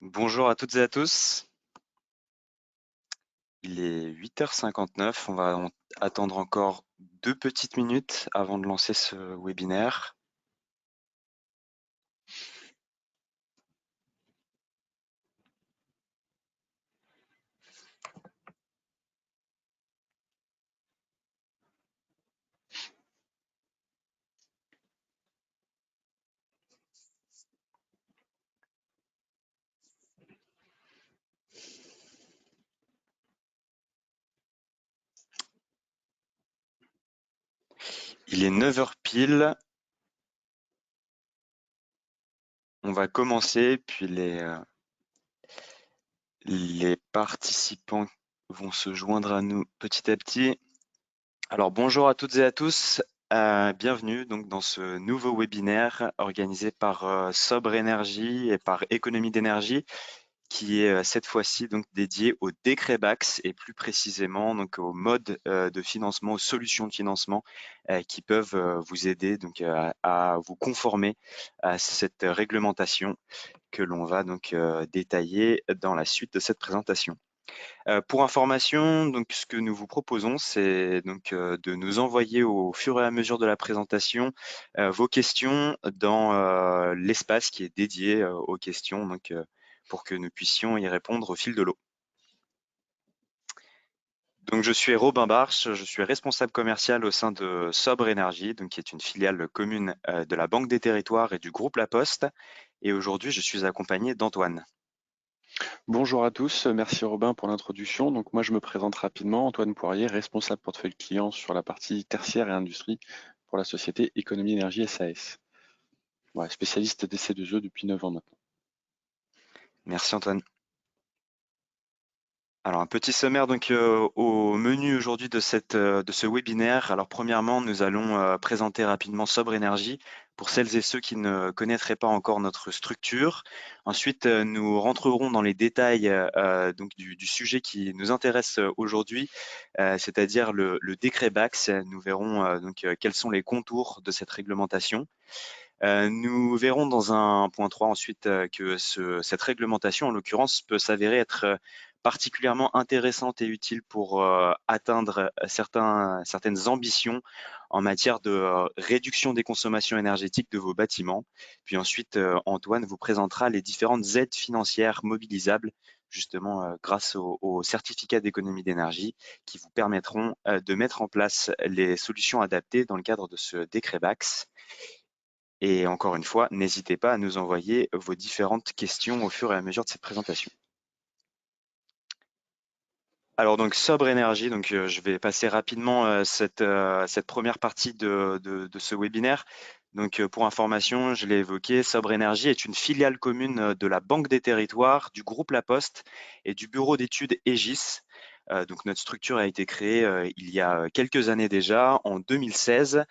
Bonjour à toutes et à tous. Il est 8h59. On va attendre encore 2 petites minutes avant de lancer ce webinaire. Il est 9h pile. On va commencer, puis les participants vont se joindre à nous petit à petit. Alors bonjour à toutes et à tous. Bienvenue donc dans ce nouveau webinaire organisé par Sobre Énergie et par Économie d'énergie, qui est cette fois-ci donc dédié au décret Bax et plus précisément donc aux modes de financement, aux solutions de financement qui peuvent vous aider donc à vous conformer à cette réglementation que l'on va donc détailler dans la suite de cette présentation. Pour information, donc ce que nous vous proposons, c'est donc de nous envoyer au fur et à mesure de la présentation vos questions dans l'espace qui est dédié aux questions, donc pour que nous puissions y répondre au fil de l'eau. Donc je suis Robin Barche, je suis responsable commercial au sein de Sobre Énergie, donc qui est une filiale commune de la Banque des Territoires et du groupe La Poste. Et aujourd'hui, je suis accompagné d'Antoine. Bonjour à tous, merci Robin pour l'introduction. Donc moi je me présente rapidement, Antoine Poirier, responsable portefeuille client sur la partie tertiaire et industrie pour la société Économie Énergie SAS. Ouais, spécialiste des C2E depuis 9 ans maintenant. Merci Antoine. Alors un petit sommaire donc au menu aujourd'hui de ce webinaire. Alors premièrement, nous allons présenter rapidement Sobre Énergie pour celles et ceux qui ne connaîtraient pas encore notre structure. Ensuite, nous rentrerons dans les détails donc du sujet qui nous intéresse aujourd'hui, c'est-à-dire le décret Bax. Nous verrons donc quels sont les contours de cette réglementation. Nous verrons dans un point 3 ensuite que cette réglementation, en l'occurrence, peut s'avérer être particulièrement intéressante et utile pour atteindre certaines ambitions en matière de réduction des consommations énergétiques de vos bâtiments. Puis ensuite, Antoine vous présentera les différentes aides financières mobilisables justement grâce aux certificats d'économie d'énergie qui vous permettront de mettre en place les solutions adaptées dans le cadre de ce décret Bax. Et encore une fois, n'hésitez pas à nous envoyer vos différentes questions au fur et à mesure de cette présentation. Alors donc Sobre Énergie, donc je vais passer rapidement cette première partie de ce webinaire. Donc pour information, je l'ai évoqué, Sobre Énergie est une filiale commune de la Banque des Territoires, du groupe La Poste et du bureau d'études Egis. Donc notre structure a été créée il y a quelques années déjà, en 2016.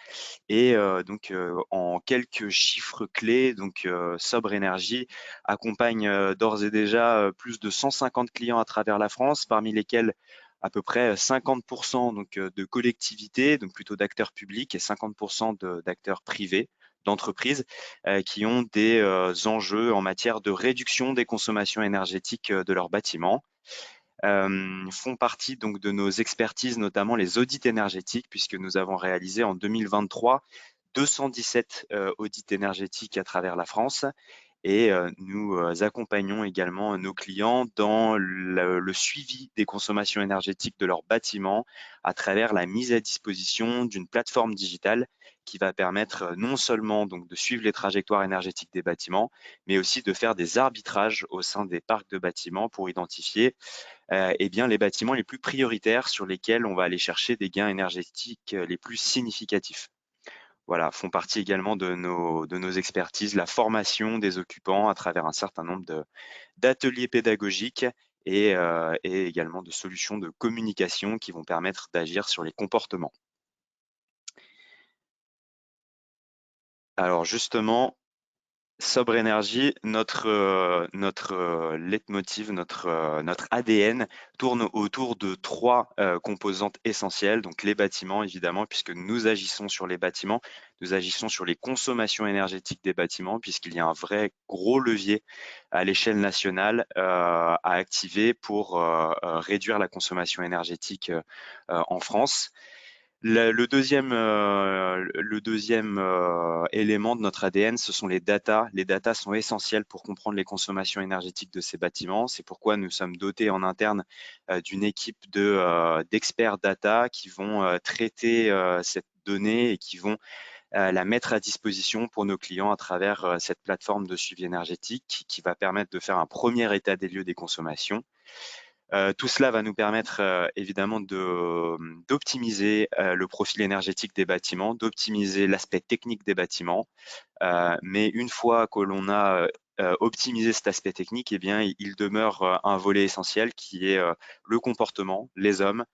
Et donc en quelques chiffres clés, donc Sobre Énergie accompagne d'ores et déjà plus de 150 clients à travers la France, parmi lesquels à peu près 50% donc, de collectivités, donc plutôt d'acteurs publics, et 50% d'acteurs privés, d'entreprises, qui ont des enjeux en matière de réduction des consommations énergétiques de leurs bâtiments. Font partie donc de nos expertises, notamment les audits énergétiques, puisque nous avons réalisé en 2023 217 audits énergétiques à travers la France. Et nous accompagnons également nos clients dans le suivi des consommations énergétiques de leurs bâtiments à travers la mise à disposition d'une plateforme digitale qui va permettre non seulement donc de suivre les trajectoires énergétiques des bâtiments, mais aussi de faire des arbitrages au sein des parcs de bâtiments pour identifier eh bien, les bâtiments les plus prioritaires sur lesquels on va aller chercher des gains énergétiques les plus significatifs. Voilà, font partie également de nos expertises, la formation des occupants à travers un certain nombre d'ateliers pédagogiques et également de solutions de communication qui vont permettre d'agir sur les comportements. Alors justement, Sobre Énergie, notre leitmotiv, notre ADN tourne autour de 3 composantes essentielles. Donc les bâtiments évidemment, puisque nous agissons sur les bâtiments nous agissons sur les consommations énergétiques des bâtiments, puisqu'il y a un vrai gros levier à l'échelle nationale à activer pour réduire la consommation énergétique en France. Le deuxième élément de notre ADN, ce sont les data. Les data sont essentielles pour comprendre les consommations énergétiques de ces bâtiments. C'est pourquoi nous sommes dotés en interne d'une équipe d'experts data qui vont traiter cette donnée et qui vont la mettre à disposition pour nos clients à travers cette plateforme de suivi énergétique qui va permettre de faire un premier état des lieux des consommations. Tout cela va nous permettre évidemment d'optimiser le profil énergétique des bâtiments, d'optimiser l'aspect technique des bâtiments. Mais une fois que l'on a optimisé cet aspect technique, eh bien, il demeure un volet essentiel qui est le comportement, les hommes.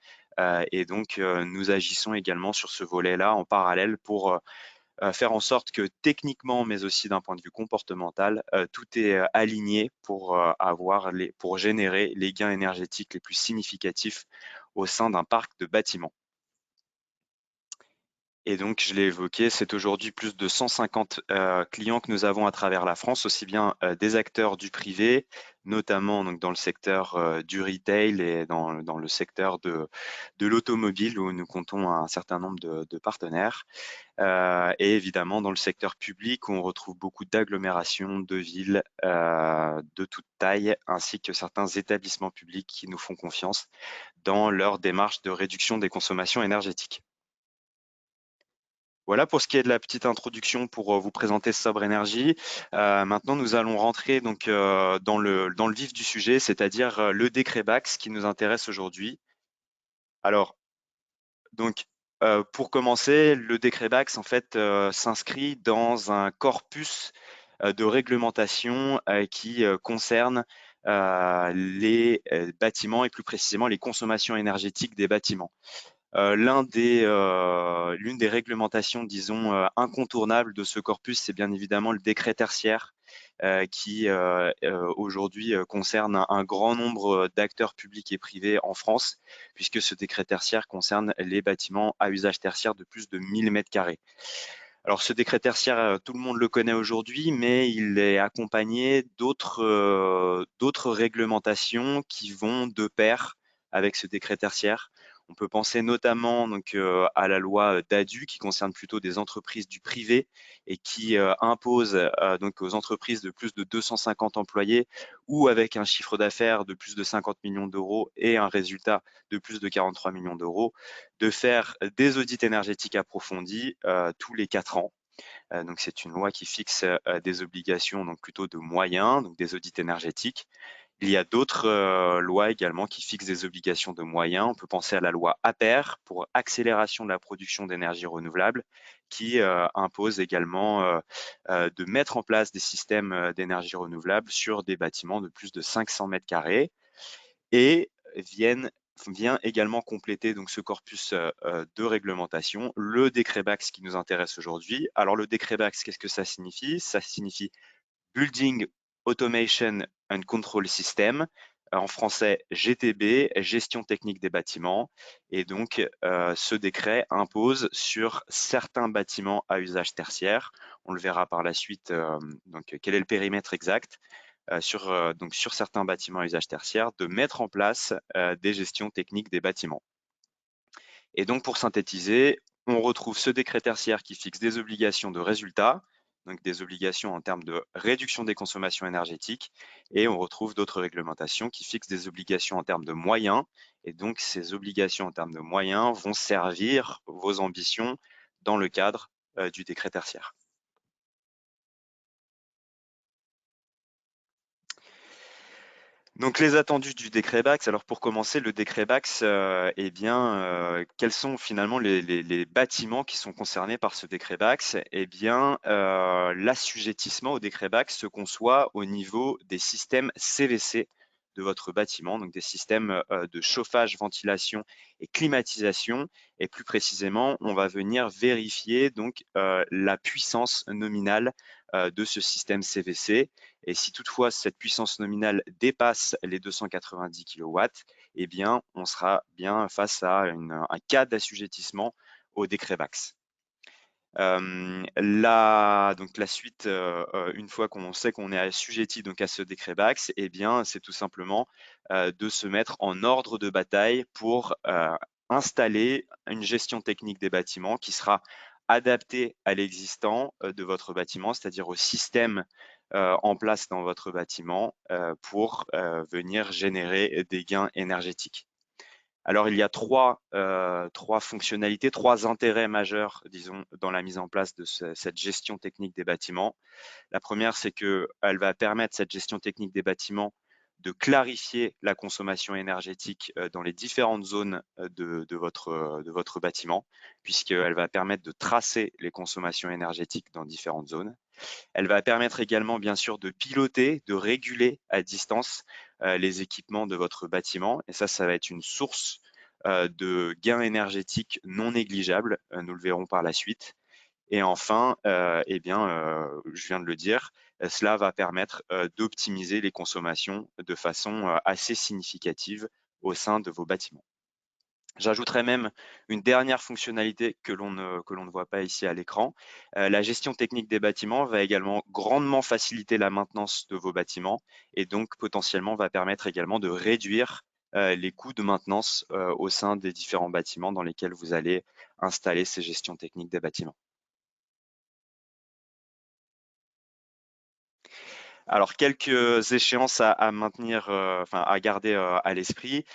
Et donc, nous agissons également sur ce volet-là en parallèle pour faire en sorte que techniquement, mais aussi d'un point de vue comportemental, tout est aligné pour générer les gains énergétiques les plus significatifs au sein d'un parc de bâtiments. Et donc, je l'ai évoqué, c'est aujourd'hui plus de 150 clients que nous avons à travers la France, aussi bien des acteurs du privé, notamment donc, dans le secteur du retail et dans le secteur de l'automobile, où nous comptons un certain nombre de partenaires. Et évidemment dans le secteur public où on retrouve beaucoup d'agglomérations, de villes de toute taille, ainsi que certains établissements publics qui nous font confiance dans leur démarche de réduction des consommations énergétiques. Voilà pour ce qui est de la petite introduction pour vous présenter Sobre Énergie. Maintenant, nous allons rentrer donc dans le vif du sujet, c'est-à-dire le décret BAX qui nous intéresse aujourd'hui. Alors, donc, pour commencer, le décret BAX en fait s'inscrit dans un corpus de réglementation qui concerne les bâtiments et plus précisément les consommations énergétiques des bâtiments. L'une des réglementations, disons, incontournables de ce corpus, c'est bien évidemment le décret tertiaire qui aujourd'hui concerne un grand nombre d'acteurs publics et privés en France, puisque ce décret tertiaire concerne les bâtiments à usage tertiaire de plus de 1000 m². Alors ce décret tertiaire, tout le monde le connaît aujourd'hui, mais il est accompagné d'autres réglementations qui vont de pair avec ce décret tertiaire. On peut penser notamment donc, à la loi DADU qui concerne plutôt des entreprises du privé et qui impose donc aux entreprises de plus de 250 employés ou avec un chiffre d'affaires de plus de 50 millions d'euros et un résultat de plus de 43 millions d'euros de faire des audits énergétiques approfondis tous les 4 ans. Donc c'est une loi qui fixe des obligations donc plutôt de moyens, donc des audits énergétiques. Il y a d'autres lois également qui fixent des obligations de moyens. On peut penser à la loi APER pour accélération de la production d'énergie renouvelable, qui impose également de mettre en place des systèmes d'énergie renouvelable sur des bâtiments de plus de 500 m². Et vient également compléter donc ce corpus de réglementation, le décret BAX qui nous intéresse aujourd'hui. Alors le décret BAX, qu'est-ce que ça signifie? Ça signifie Building Automation and Control System, en français GTB, gestion technique des bâtiments. Et donc ce décret impose sur certains bâtiments à usage tertiaire, on le verra par la suite, donc quel est le périmètre exact, donc sur certains bâtiments à usage tertiaire, de mettre en place des gestions techniques des bâtiments. Et donc pour synthétiser, on retrouve ce décret tertiaire qui fixe des obligations de résultats, donc des obligations en termes de réduction des consommations énergétiques, et on retrouve d'autres réglementations qui fixent des obligations en termes de moyens, et donc ces obligations en termes de moyens vont servir vos ambitions dans le cadre du décret tertiaire. Donc les attendus du décret BAX. Alors pour commencer, le décret BAX, eh bien, quels sont finalement les bâtiments qui sont concernés par ce décret BAX? Eh bien, l'assujettissement au décret BAX se conçoit au niveau des systèmes CVC de votre bâtiment, donc des systèmes de chauffage, ventilation et climatisation. Et plus précisément, on va venir vérifier donc la puissance nominale de ce système CVC. Et si toutefois cette puissance nominale dépasse les 290 kW, eh bien, on sera bien face à un cas d'assujettissement au décret BAX. Donc la suite, une fois qu'on sait qu'on est assujetti donc à ce décret Bax, eh bien, c'est tout simplement de se mettre en ordre de bataille pour installer une gestion technique des bâtiments qui sera adaptée à l'existant de votre bâtiment, c'est-à-dire au système en place dans votre bâtiment pour venir générer des gains énergétiques. Alors, il y a trois fonctionnalités, trois intérêts majeurs, disons, dans la mise en place de cette gestion technique des bâtiments. La première, c'est qu'elle va permettre, cette gestion technique des bâtiments, de clarifier la consommation énergétique dans les différentes zones de votre bâtiment, puisqu'elle va permettre de tracer les consommations énergétiques dans différentes zones. Elle va permettre également, bien sûr, de piloter, de réguler à distance les équipements de votre bâtiment. Et ça va être une source de gains énergétiques non négligeables. Nous le verrons par la suite. Et enfin, je viens de le dire, cela va permettre d'optimiser les consommations de façon assez significative au sein de vos bâtiments. J'ajouterais même une dernière fonctionnalité que l'on ne voit pas ici à l'écran. La gestion technique des bâtiments va également grandement faciliter la maintenance de vos bâtiments et donc potentiellement va permettre également de réduire les coûts de maintenance au sein des différents bâtiments dans lesquels vous allez installer ces gestions techniques des bâtiments. Alors, quelques échéances à maintenir, à garder à l'esprit.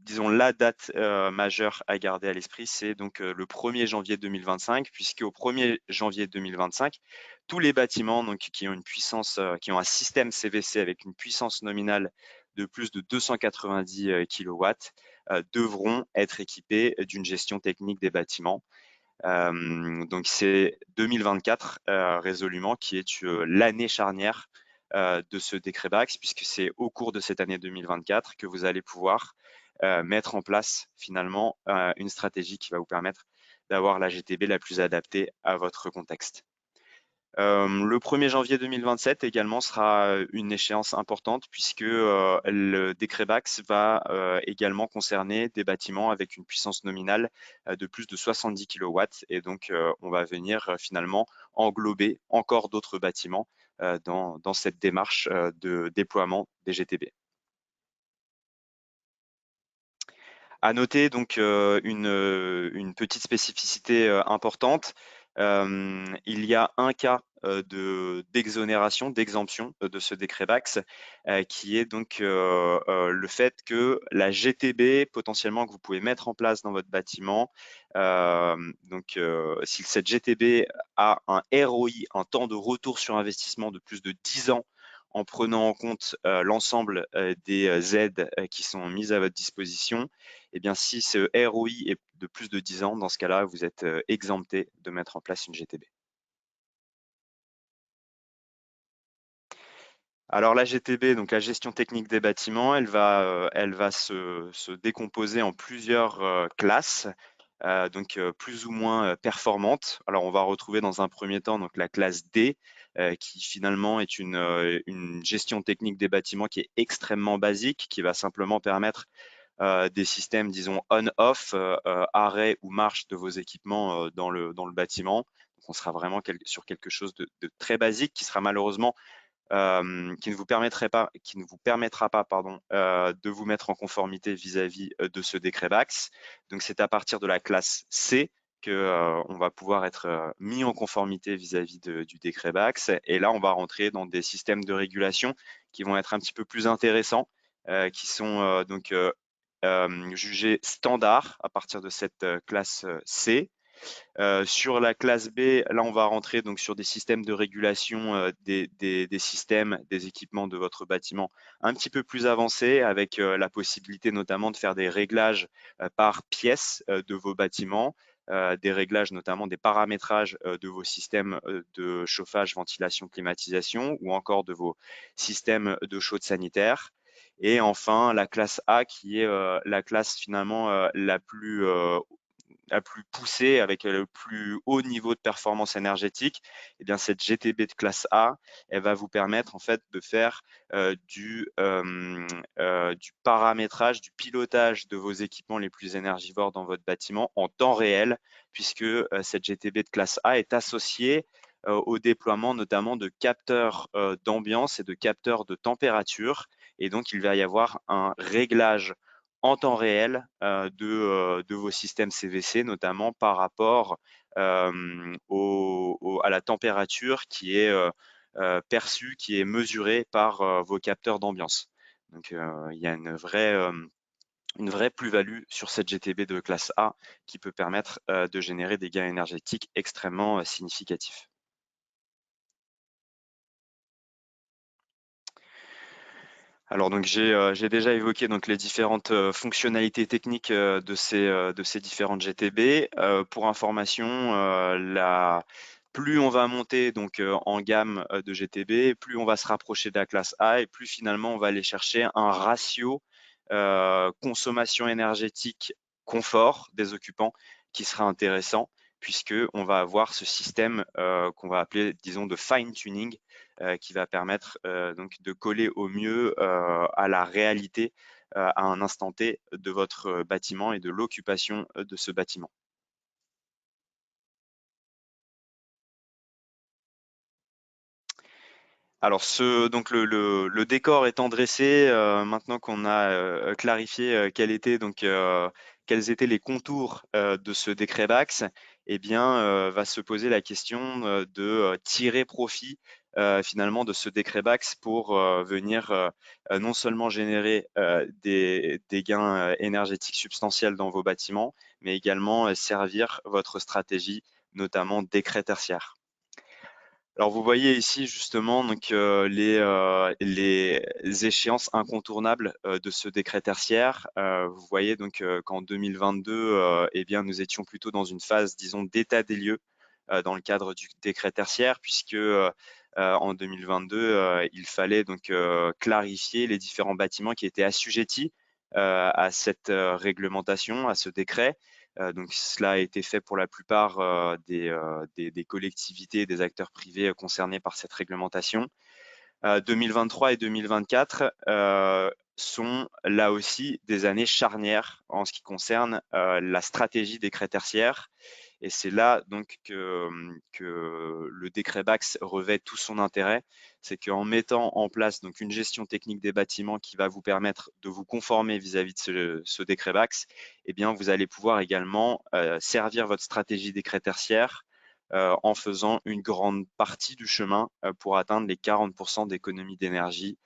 Disons, la date majeure à garder à l'esprit, c'est donc le 1er janvier 2025, puisque au 1er janvier 2025, tous les bâtiments donc, qui ont une puissance, qui ont un système CVC avec une puissance nominale de plus de 290 kW devront être équipés d'une gestion technique des bâtiments. Donc c'est 2024 résolument qui est l'année charnière de ce décret Bax, puisque c'est au cours de cette année 2024 que vous allez pouvoir mettre en place finalement une stratégie qui va vous permettre d'avoir la GTB la plus adaptée à votre contexte. Le 1er janvier 2027 également sera une échéance importante puisque le décret Bax va également concerner des bâtiments avec une puissance nominale de plus de 70 kW et donc on va venir finalement englober encore d'autres bâtiments dans cette démarche de déploiement des GTB. À noter donc une petite spécificité importante. Il y a un cas d'exonération, d'exemption de ce décret Bax, qui est donc le fait que la GTB potentiellement que vous pouvez mettre en place dans votre bâtiment, si cette GTB a un ROI, un temps de retour sur investissement de plus de 10 ans, en prenant en compte l'ensemble des aides qui sont mises à votre disposition, eh bien, si ce ROI est de plus de 10 ans, dans ce cas-là, vous êtes exempté de mettre en place une GTB. Alors la GTB, donc la gestion technique des bâtiments, elle va se décomposer en plusieurs classes, plus ou moins performantes. Alors on va retrouver dans un premier temps donc la classe D, qui finalement est une gestion technique des bâtiments qui est extrêmement basique, qui va simplement permettre des systèmes, disons, on-off, arrêt ou marche de vos équipements dans le bâtiment. Donc, on sera vraiment sur quelque chose de très basique qui sera malheureusement qui ne vous permettra pas de vous mettre en conformité vis-à-vis de ce décret Bax. Donc, c'est à partir de la classe C que on va pouvoir être mis en conformité vis-à-vis du décret Bax. Et là, on va rentrer dans des systèmes de régulation qui vont être un petit peu plus intéressants, qui sont jugés standards à partir de cette classe C. Sur la classe B, là, on va rentrer donc sur des systèmes de régulation des systèmes, des équipements de votre bâtiment un petit peu plus avancés, avec la possibilité notamment de faire des réglages par pièce de vos bâtiments, des réglages notamment des paramétrages de vos systèmes de chauffage, ventilation, climatisation, ou encore de vos systèmes de chaude sanitaire. Et enfin, la classe A qui est la classe finalement la plus la plus poussée, avec le plus haut niveau de performance énergétique, eh bien cette GTB de classe A, elle va vous permettre en fait de faire du paramétrage, du pilotage de vos équipements les plus énergivores dans votre bâtiment en temps réel, puisque cette GTB de classe A est associée au déploiement notamment de capteurs d'ambiance et de capteurs de température. Et donc, il va y avoir un réglage en temps réel de vos systèmes CVC, notamment par rapport à la température qui est perçue, qui est mesurée par vos capteurs d'ambiance. Donc, il y a une vraie plus-value sur cette GTB de classe A qui peut permettre de générer des gains énergétiques extrêmement significatifs. Alors donc j'ai déjà évoqué donc les différentes fonctionnalités techniques de ces différentes GTB. Pour information, plus on va monter donc en gamme de GTB, plus on va se rapprocher de la classe A et plus finalement on va aller chercher un ratio consommation énergétique confort des occupants qui sera intéressant, puisque on va avoir ce système qu'on va appeler, disons, de fine tuning, qui va permettre donc de coller au mieux à la réalité à un instant T de votre bâtiment et de l'occupation de ce bâtiment. Alors donc le décor étant dressé, maintenant qu'on a clarifié quels étaient les contours de ce décret Bax, eh bien va se poser la question de tirer profit finalement de ce décret Bax pour venir non seulement générer des gains énergétiques substantiels dans vos bâtiments, mais également servir votre stratégie, notamment décret tertiaire. Alors vous voyez ici justement donc les échéances incontournables de ce décret tertiaire. Vous voyez donc qu'en 2022, eh bien nous étions plutôt dans une phase, disons, d'état des lieux dans le cadre du décret tertiaire, puisque en 2022, il fallait donc clarifier les différents bâtiments qui étaient assujettis à cette réglementation, à ce décret. Donc cela a été fait pour la plupart des collectivités, des acteurs privés concernés par cette réglementation. 2023 et 2024 sont là aussi des années charnières en ce qui concerne la stratégie décret tertiaire. Et c'est là donc que le décret Bax revêt tout son intérêt. C'est qu'en mettant en place donc une gestion technique des bâtiments qui va vous permettre de vous conformer vis-à-vis de ce décret Bax, eh bien vous allez pouvoir également servir votre stratégie décret tertiaire en faisant une grande partie du chemin pour atteindre les 40% d'économie d'énergie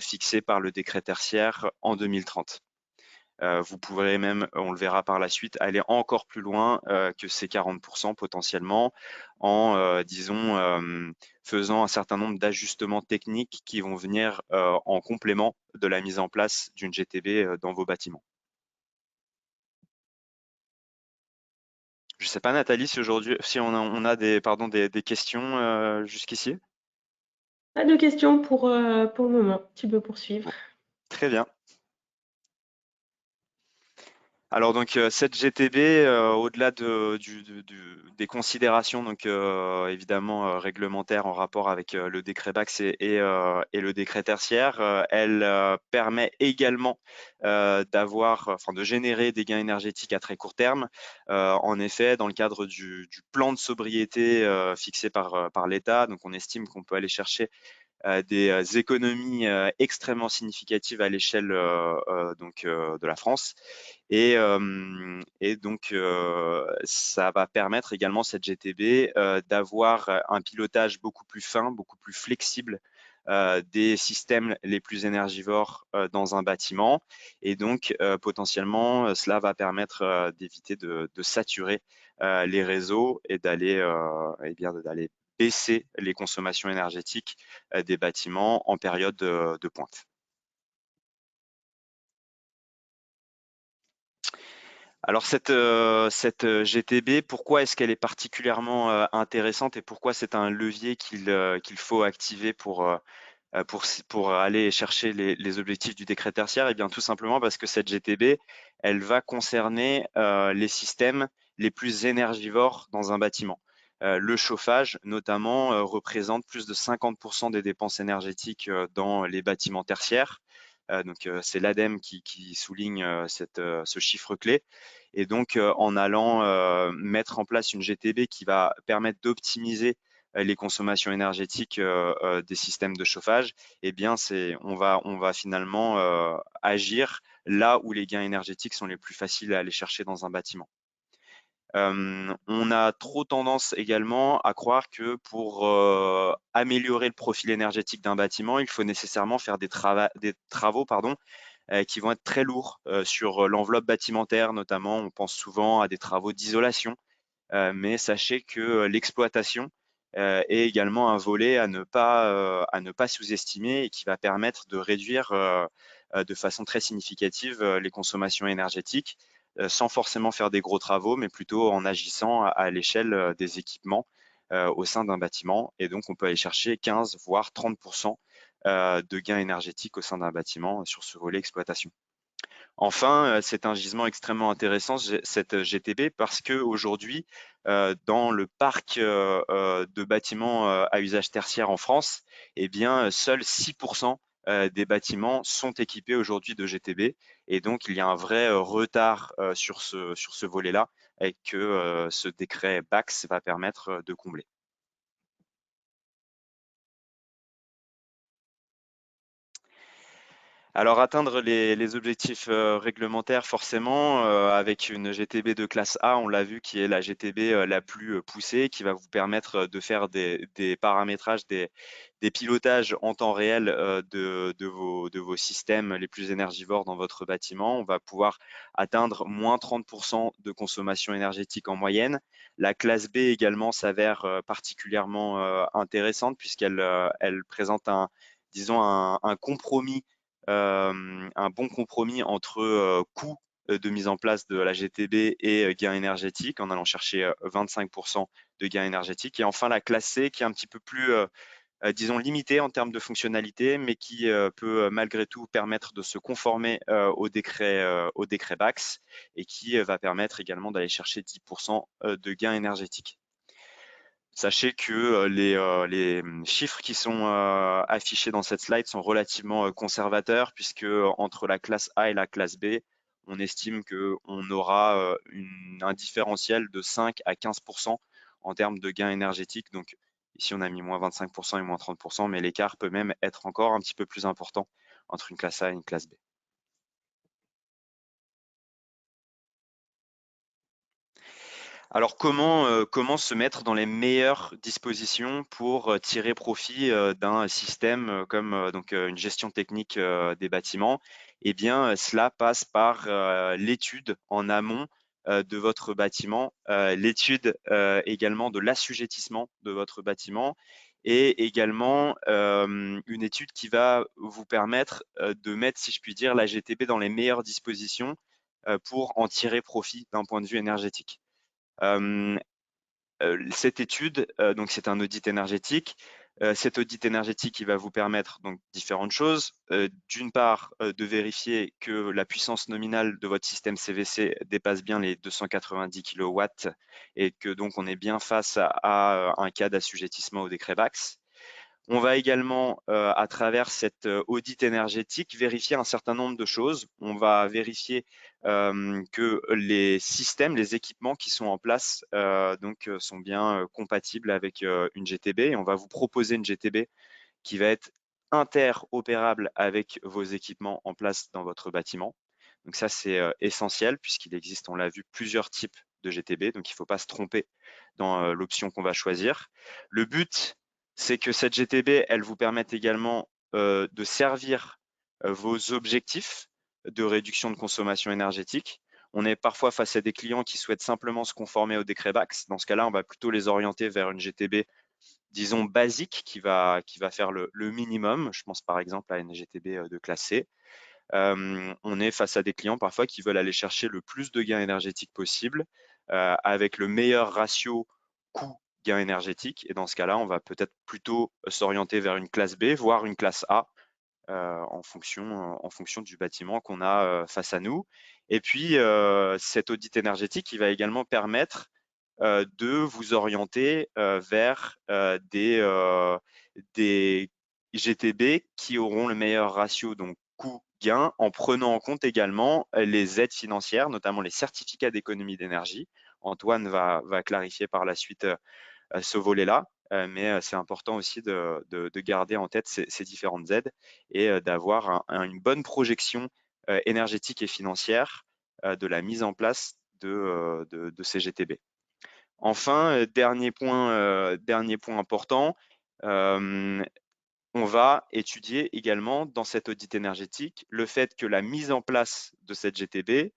fixées par le décret tertiaire en 2030. Vous pourrez même, on le verra par la suite, aller encore plus loin que ces 40% potentiellement en, disons, faisant un certain nombre d'ajustements techniques qui vont venir en complément de la mise en place d'une GTB dans vos bâtiments. Je ne sais pas, Nathalie, si aujourd'hui, si on a des questions jusqu'ici. Pas de questions pour le moment. Tu peux poursuivre. Bon, très bien. Alors donc cette GTB, au-delà des considérations donc évidemment réglementaires en rapport avec le décret Bax et le décret tertiaire, elle permet également de générer des gains énergétiques à très court terme. En effet, dans le cadre du plan de sobriété fixé par l'État, donc on estime qu'on peut aller chercher des économies extrêmement significatives à l'échelle de la France. Et donc, ça va permettre également cette GTB d'avoir un pilotage beaucoup plus fin, beaucoup plus flexible des systèmes les plus énergivores dans un bâtiment. Et donc, potentiellement, cela va permettre d'éviter de saturer les réseaux et d'aller baisser les consommations énergétiques des bâtiments en période de pointe. Alors cette GTB, pourquoi est-ce qu'elle est particulièrement intéressante et pourquoi c'est un levier qu'il faut activer pour aller chercher les objectifs du décret tertiaire? Eh bien tout simplement parce que cette GTB, elle va concerner les systèmes les plus énergivores dans un bâtiment. Le chauffage, notamment, représente plus de 50% des dépenses énergétiques dans les bâtiments tertiaires. Donc, c'est l'ADEME qui souligne ce chiffre clé. Et donc, en allant mettre en place une GTB qui va permettre d'optimiser les consommations énergétiques des systèmes de chauffage, eh bien, on va finalement agir là où les gains énergétiques sont les plus faciles à aller chercher dans un bâtiment. On a trop tendance également à croire que pour améliorer le profil énergétique d'un bâtiment, il faut nécessairement faire des travaux qui vont être très lourds sur l'enveloppe bâtimentaire notamment. On pense souvent à des travaux d'isolation, mais sachez que l'exploitation est également un volet à ne pas sous-estimer et qui va permettre de réduire de façon très significative les consommations énergétiques sans forcément faire des gros travaux, mais plutôt en agissant à l'échelle des équipements au sein d'un bâtiment. Et donc, on peut aller chercher 15 voire 30% de gains énergétiques au sein d'un bâtiment sur ce volet exploitation. Enfin, c'est un gisement extrêmement intéressant, cette GTB, parce qu'aujourd'hui, dans le parc de bâtiments à usage tertiaire en France, eh bien, seuls 6% des bâtiments sont équipés aujourd'hui de GTB. Et donc, il y a un vrai retard sur ce volet-là et que ce décret BAX va permettre de combler. Alors atteindre les objectifs réglementaires forcément avec une GTB de classe A, on l'a vu, qui est la GTB la plus poussée, qui va vous permettre de faire des paramétrages, des pilotages en temps réel de vos systèmes les plus énergivores dans votre bâtiment. On va pouvoir atteindre moins 30% de consommation énergétique en moyenne. La classe B également s'avère particulièrement intéressante puisqu'elle elle présente disons un compromis, un bon compromis entre coût de mise en place de la GTB et gain énergétique en allant chercher 25% de gain énergétique. Et enfin, la classe C qui est un petit peu plus, disons, limitée en termes de fonctionnalité, mais qui peut malgré tout permettre de se conformer au décret BAX et qui va permettre également d'aller chercher 10% de gain énergétique. Sachez que les chiffres qui sont affichés dans cette slide sont relativement conservateurs puisque entre la classe A et la classe B, on estime qu'on aura un différentiel de 5 à 15% en termes de gains énergétiques. Donc ici, on a mis moins 25% et moins 30%, mais l'écart peut même être encore un petit peu plus important entre une classe A et une classe B. Alors comment se mettre dans les meilleures dispositions pour tirer profit d'un système comme donc une gestion technique des bâtiments? Eh bien, cela passe par l'étude en amont de votre bâtiment, l'étude également de l'assujettissement de votre bâtiment et également une étude qui va vous permettre de mettre, si je puis dire, la GTB dans les meilleures dispositions pour en tirer profit d'un point de vue énergétique. Cette étude, donc c'est un audit énergétique. Cet audit énergétique, il va vous permettre donc différentes choses. D'une part, de vérifier que la puissance nominale de votre système CVC dépasse bien les 290 kW et que donc on est bien face à un cas d'assujettissement au décret BAX. On va également, à travers cet audit énergétique, vérifier un certain nombre de choses. On va vérifier que les systèmes, les équipements qui sont en place sont bien compatibles avec une GTB. Et on va vous proposer une GTB qui va être interopérable avec vos équipements en place dans votre bâtiment. Donc ça, c'est essentiel puisqu'il existe, on l'a vu, plusieurs types de GTB. Donc il ne faut pas se tromper dans l'option qu'on va choisir. Le but, c'est que cette GTB, elle vous permette également de servir vos objectifs de réduction de consommation énergétique. On est parfois face à des clients qui souhaitent simplement se conformer au décret BAX. Dans ce cas-là, on va plutôt les orienter vers une GTB, disons, basique qui va faire le minimum. Je pense par exemple à une GTB de classe C. On est face à des clients parfois qui veulent aller chercher le plus de gains énergétiques possible avec le meilleur ratio coût-gain énergétique. Et dans ce cas-là, on va peut-être plutôt s'orienter vers une classe B, voire une classe A en fonction du bâtiment qu'on a face à nous. Et puis, cet audit énergétique, il va également permettre de vous orienter vers des GTB qui auront le meilleur ratio, donc coût-gain, en prenant en compte également les aides financières, notamment les certificats d'économie d'énergie. Antoine va clarifier par la suite ce volet-là, mais c'est important aussi de garder en tête ces différentes aides et d'avoir une bonne projection énergétique et financière de la mise en place de ces GTB. Enfin, dernier point important, on va étudier également dans cet audit énergétique le fait que la mise en place de cette GTB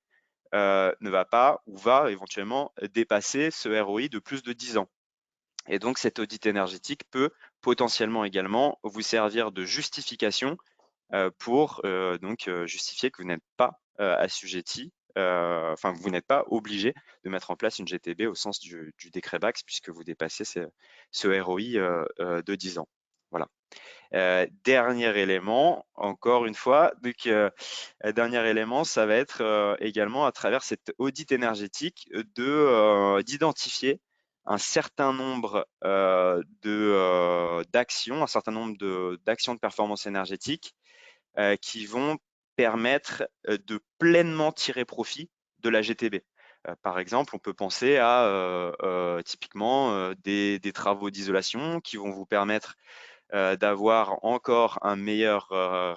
ne va pas ou va éventuellement dépasser ce ROI de plus de 10 ans. Et donc, cet audit énergétique peut potentiellement également vous servir de justification pour donc justifier que vous n'êtes pas assujetti, enfin vous n'êtes pas obligé de mettre en place une GTB au sens du décret BAX puisque vous dépassez ce ROI de 10 ans. Voilà. Dernier élément, encore une fois, donc dernier élément, ça va être également à travers cet audit énergétique d'identifier un certain nombre d'actions, un certain nombre d'actions de performance énergétique qui vont permettre de pleinement tirer profit de la GTB. Par exemple, on peut penser à typiquement des travaux d'isolation qui vont vous permettre d'avoir encore un meilleur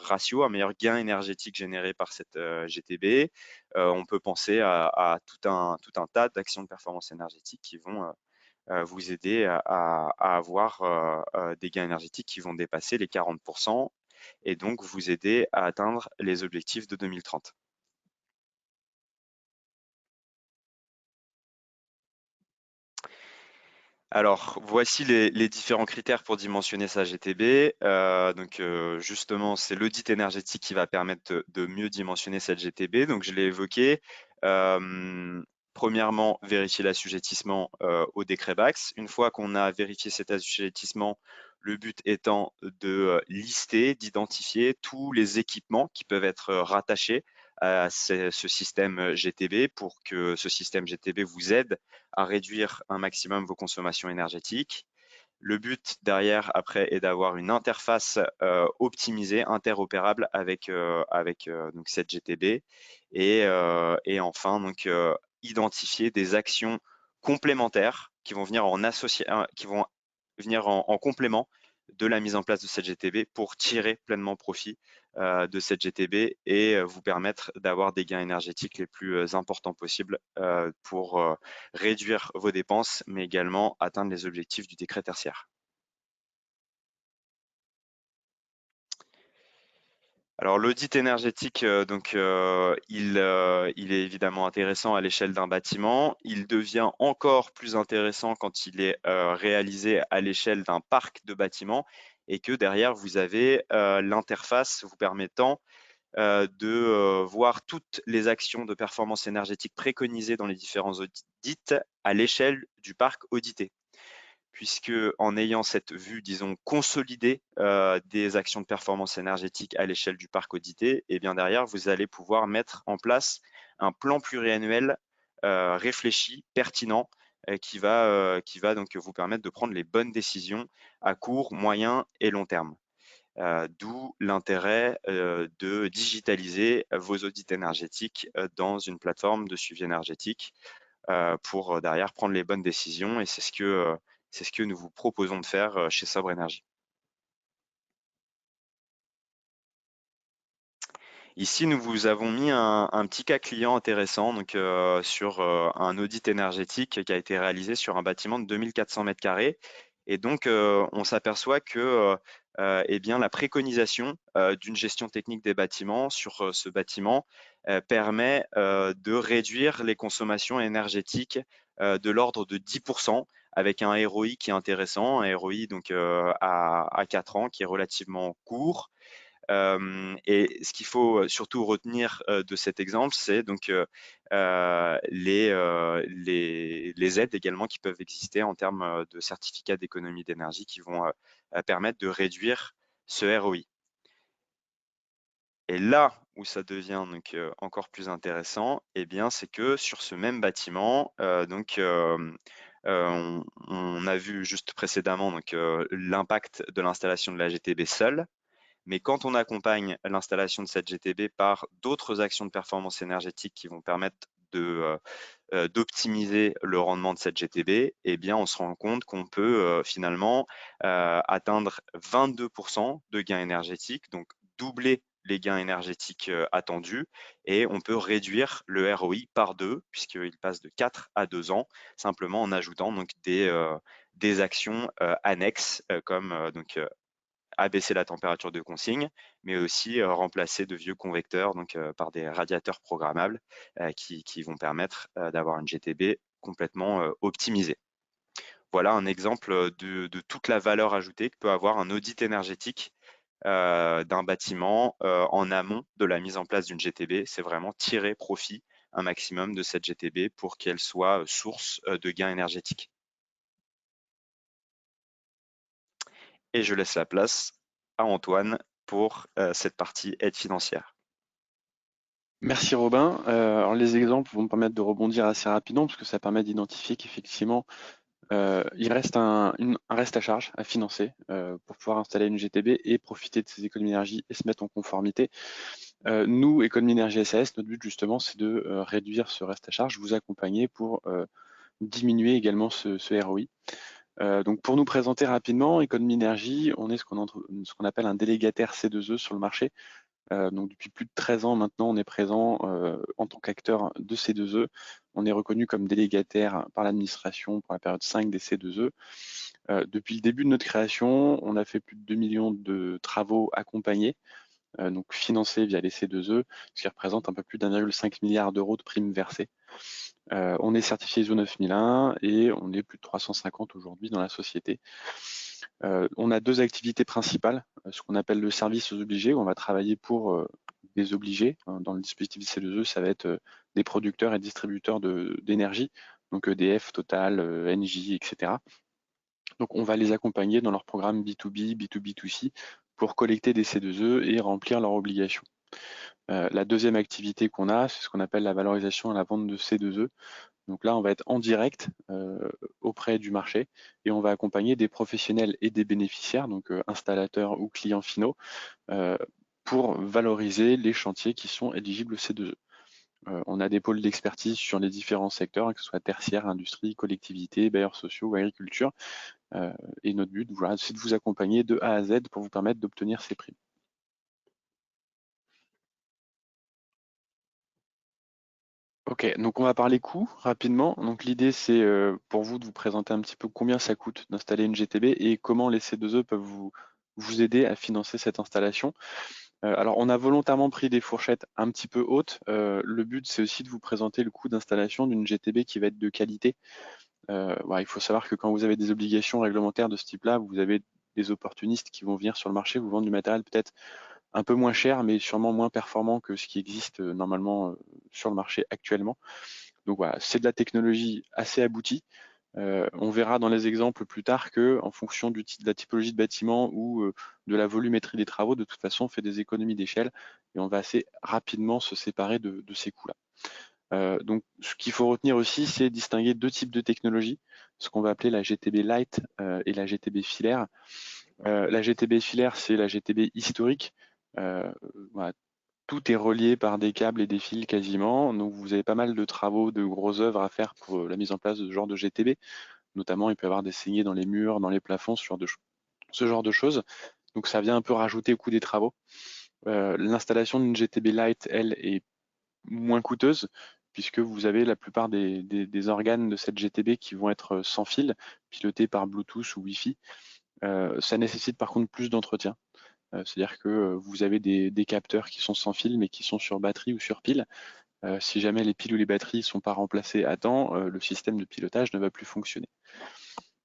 ratio, un meilleur gain énergétique généré par cette GTB. On peut penser à tout un tas d'actions de performance énergétique qui vont vous aider à avoir des gains énergétiques qui vont dépasser les 40% et donc vous aider à atteindre les objectifs de 2030. Alors, voici les différents critères pour dimensionner sa GTB. Justement, c'est l'audit énergétique qui va permettre de mieux dimensionner cette GTB. Donc, je l'ai évoqué. Premièrement, vérifier l'assujettissement au décret BAX. Une fois qu'on a vérifié cet assujettissement, le but étant de lister, d'identifier tous les équipements qui peuvent être rattachés à ce système GTB pour que ce système GTB vous aide à réduire un maximum vos consommations énergétiques. Le but derrière, après, est d'avoir une interface optimisée, interopérable avec donc cette GTB. Et enfin, donc, identifier des actions complémentaires qui vont venir en complément de la mise en place de cette GTB pour tirer pleinement profit de cette GTB et vous permettre d'avoir des gains énergétiques les plus importants possibles pour réduire vos dépenses, mais également atteindre les objectifs du décret tertiaire. Alors l'audit énergétique, il est évidemment intéressant à l'échelle d'un bâtiment. Il devient encore plus intéressant quand il est réalisé à l'échelle d'un parc de bâtiments et que derrière vous avez l'interface vous permettant de voir toutes les actions de performance énergétique préconisées dans les différents audits à l'échelle du parc audité. Puisque en ayant cette vue, disons, consolidée des actions de performance énergétique à l'échelle du parc audité, et bien derrière, vous allez pouvoir mettre en place un plan pluriannuel réfléchi, pertinent, qui va donc vous permettre de prendre les bonnes décisions à court, moyen et long terme. D'où l'intérêt de digitaliser vos audits énergétiques dans une plateforme de suivi énergétique pour derrière prendre les bonnes décisions et c'est ce que nous vous proposons de faire chez Sobre Énergie. Ici, nous vous avons mis un petit cas client intéressant donc, sur un audit énergétique qui a été réalisé sur un bâtiment de 2400 m². Et donc, on s'aperçoit que eh bien, la préconisation d'une gestion technique des bâtiments sur ce bâtiment permet de réduire les consommations énergétiques de l'ordre de 10%, avec un ROI qui est intéressant, un ROI donc, à 4 ans qui est relativement court. Et ce qu'il faut surtout retenir de cet exemple, c'est donc les aides également qui peuvent exister en termes de certificats d'économie d'énergie qui vont permettre de réduire ce ROI. Et là où ça devient donc encore plus intéressant, eh bien, c'est que sur ce même bâtiment, on a vu juste précédemment donc l'impact de l'installation de la GTB seule, mais quand on accompagne l'installation de cette GTB par d'autres actions de performance énergétique qui vont permettre d'optimiser le rendement de cette GTB, eh bien, on se rend compte qu'on peut finalement atteindre 22% de gains énergétiques, donc doubler les gains énergétiques attendus, et on peut réduire le ROI par 2, puisqu'il passe de 4 à 2 ans, simplement en ajoutant donc des actions annexes comme abaisser la température de consigne, mais aussi remplacer de vieux convecteurs donc, par des radiateurs programmables qui vont permettre d'avoir une GTB complètement optimisée. Voilà un exemple de toute la valeur ajoutée que peut avoir un audit énergétique d'un bâtiment en amont de la mise en place d'une GTB. C'est vraiment tirer profit un maximum de cette GTB pour qu'elle soit source de gains énergétiques. Et je laisse la place à Antoine pour cette partie aide financière. Merci Robin. Alors les exemples vont me permettre de rebondir assez rapidement parce que ça permet d'identifier qu'effectivement il reste un reste à charge à financer pour pouvoir installer une GTB et profiter de ces économies d'énergie et se mettre en conformité. Nous, Économie Énergie SAS, notre but justement c'est de réduire ce reste à charge, vous accompagner pour diminuer également ce ROI. Donc pour nous présenter rapidement, Économie Énergie, on est ce qu'on appelle un délégataire C2E sur le marché. Donc depuis plus de 13 ans maintenant, on est présent en tant qu'acteur de C2E. On est reconnu comme délégataire par l'administration pour la période 5 des C2E. Depuis le début de notre création, on a fait plus de 2 millions de travaux accompagnés, donc financés via les C2E, ce qui représente un peu plus d'1,5 milliard d'euros de primes versées. On est certifié ISO 9001 et on est plus de 350 aujourd'hui dans la société. On a deux activités principales, ce qu'on appelle le service aux obligés, où on va travailler pour des obligés. Dans le dispositif C2E, ça va être des producteurs et distributeurs d'énergie, donc EDF, Total, Engie, etc. Donc on va les accompagner dans leur programme B2B, B2B2C pour collecter des C2E et remplir leurs obligations. La deuxième activité qu'on a, c'est ce qu'on appelle la valorisation et la vente de C2E. Donc là, on va être en direct auprès du marché et on va accompagner des professionnels et des bénéficiaires, donc installateurs ou clients finaux, pour valoriser les chantiers qui sont éligibles au C2E. On a des pôles d'expertise sur les différents secteurs, que ce soit tertiaire, industrie, collectivité, bailleurs sociaux ou agriculture. Et notre but, voilà, c'est de vous accompagner de A à Z pour vous permettre d'obtenir ces primes. Ok, donc on va parler coûts rapidement. Donc l'idée c'est pour vous de vous présenter un petit peu combien ça coûte d'installer une GTB et comment les C2E peuvent vous aider à financer cette installation. Alors on a volontairement pris des fourchettes un petit peu hautes. Le but c'est aussi de vous présenter le coût d'installation d'une GTB qui va être de qualité. Il faut savoir que quand vous avez des obligations réglementaires de ce type-là, vous avez des opportunistes qui vont venir sur le marché vous vendre du matériel peut-être un peu moins cher, mais sûrement moins performant que ce qui existe normalement sur le marché actuellement. Donc voilà, c'est de la technologie assez aboutie. On verra dans les exemples plus tard que, en fonction de la typologie de bâtiment ou de la volumétrie des travaux, de toute façon, on fait des économies d'échelle et on va assez rapidement se séparer de ces coûts-là. Donc, ce qu'il faut retenir aussi, c'est distinguer deux types de technologies, ce qu'on va appeler la GTB Lite et la GTB filaire. La GTB filaire, c'est la GTB historique. Voilà, tout est relié par des câbles et des fils quasiment. Donc vous avez pas mal de travaux, de grosses œuvres à faire pour la mise en place de ce genre de GTB. Notamment, il peut y avoir des saignées dans les murs, dans les plafonds, ce genre de choses. Donc ça vient un peu rajouter au coût des travaux. L'installation d'une GTB Lite, elle, est moins coûteuse puisque vous avez la plupart des organes de cette GTB qui vont être sans fil, pilotés par Bluetooth ou Wi-Fi. Ça nécessite par contre plus d'entretien. C'est-à-dire que vous avez des capteurs qui sont sans fil mais qui sont sur batterie ou sur pile. Si jamais les piles ou les batteries ne sont pas remplacées à temps, le système de pilotage ne va plus fonctionner.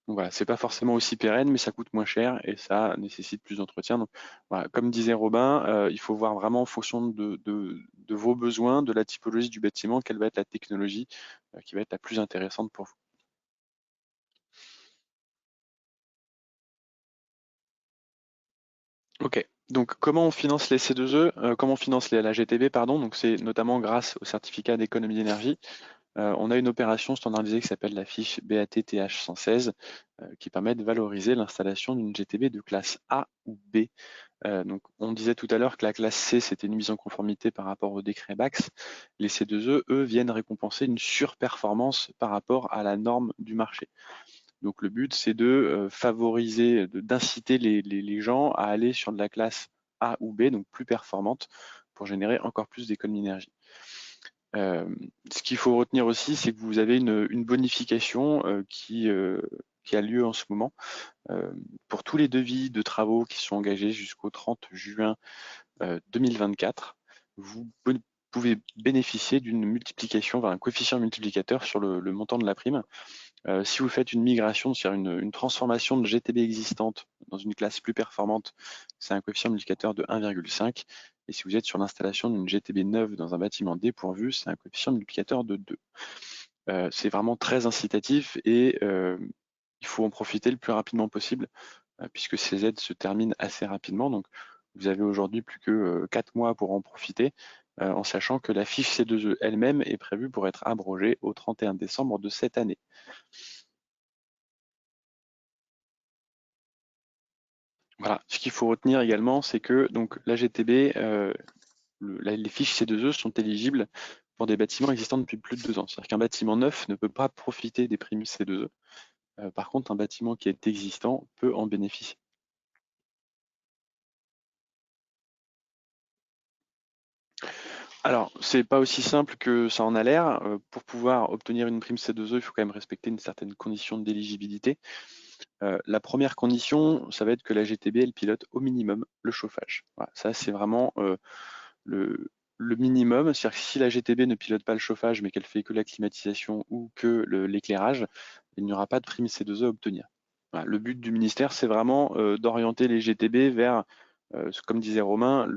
Donc voilà, c'est pas forcément aussi pérenne, mais ça coûte moins cher et ça nécessite plus d'entretien. Donc voilà, comme disait Robin, il faut voir vraiment en fonction de vos besoins, de la typologie du bâtiment, quelle va être la technologie qui va être la plus intéressante pour vous. Ok, donc comment on finance les C2E, comment on finance la GTB, pardon, donc c'est notamment grâce au certificat d'économie d'énergie. On a une opération standardisée qui s'appelle la fiche BAT-TH 116 qui permet de valoriser l'installation d'une GTB de classe A ou B. Donc on disait tout à l'heure que la classe C c'était une mise en conformité par rapport au décret BAX. Les C2E, eux, viennent récompenser une surperformance par rapport à la norme du marché. Donc le but, c'est de favoriser, d'inciter les gens à aller sur de la classe A ou B, donc plus performante, pour générer encore plus d'économie d'énergie. Ce qu'il faut retenir aussi, c'est que vous avez une bonification qui a lieu en ce moment pour tous les devis de travaux qui sont engagés jusqu'au 30 juin 2024. Vous pouvez bénéficier d'une multiplication, un coefficient multiplicateur sur le montant de la prime. Si vous faites une migration, c'est-à-dire une transformation de GTB existante dans une classe plus performante, c'est un coefficient multiplicateur de 1,5. Et si vous êtes sur l'installation d'une GTB neuve dans un bâtiment dépourvu, c'est un coefficient multiplicateur de 2. C'est vraiment très incitatif et il faut en profiter le plus rapidement possible puisque ces aides se terminent assez rapidement. Donc vous avez aujourd'hui plus que 4 mois pour en profiter, en sachant que la fiche C2E elle-même est prévue pour être abrogée au 31 décembre de cette année. Voilà, ce qu'il faut retenir également, c'est que donc la GTB, les fiches C2E sont éligibles pour des bâtiments existants depuis plus de 2 ans. C'est-à-dire qu'un bâtiment neuf ne peut pas profiter des primes C2E. Par contre, un bâtiment qui est existant peut en bénéficier. Alors, c'est pas aussi simple que ça en a l'air. Pour pouvoir obtenir une prime C2E, il faut quand même respecter une certaine condition d'éligibilité. La première condition, ça va être que la GTB, elle pilote au minimum le chauffage. Voilà, ça, c'est vraiment le, le minimum. C'est-à-dire que si la GTB ne pilote pas le chauffage, mais qu'elle fait que la climatisation ou que l'éclairage, il n'y aura pas de prime C2E à obtenir. Voilà, le but du ministère, c'est vraiment d'orienter les GTB vers, comme disait Romain,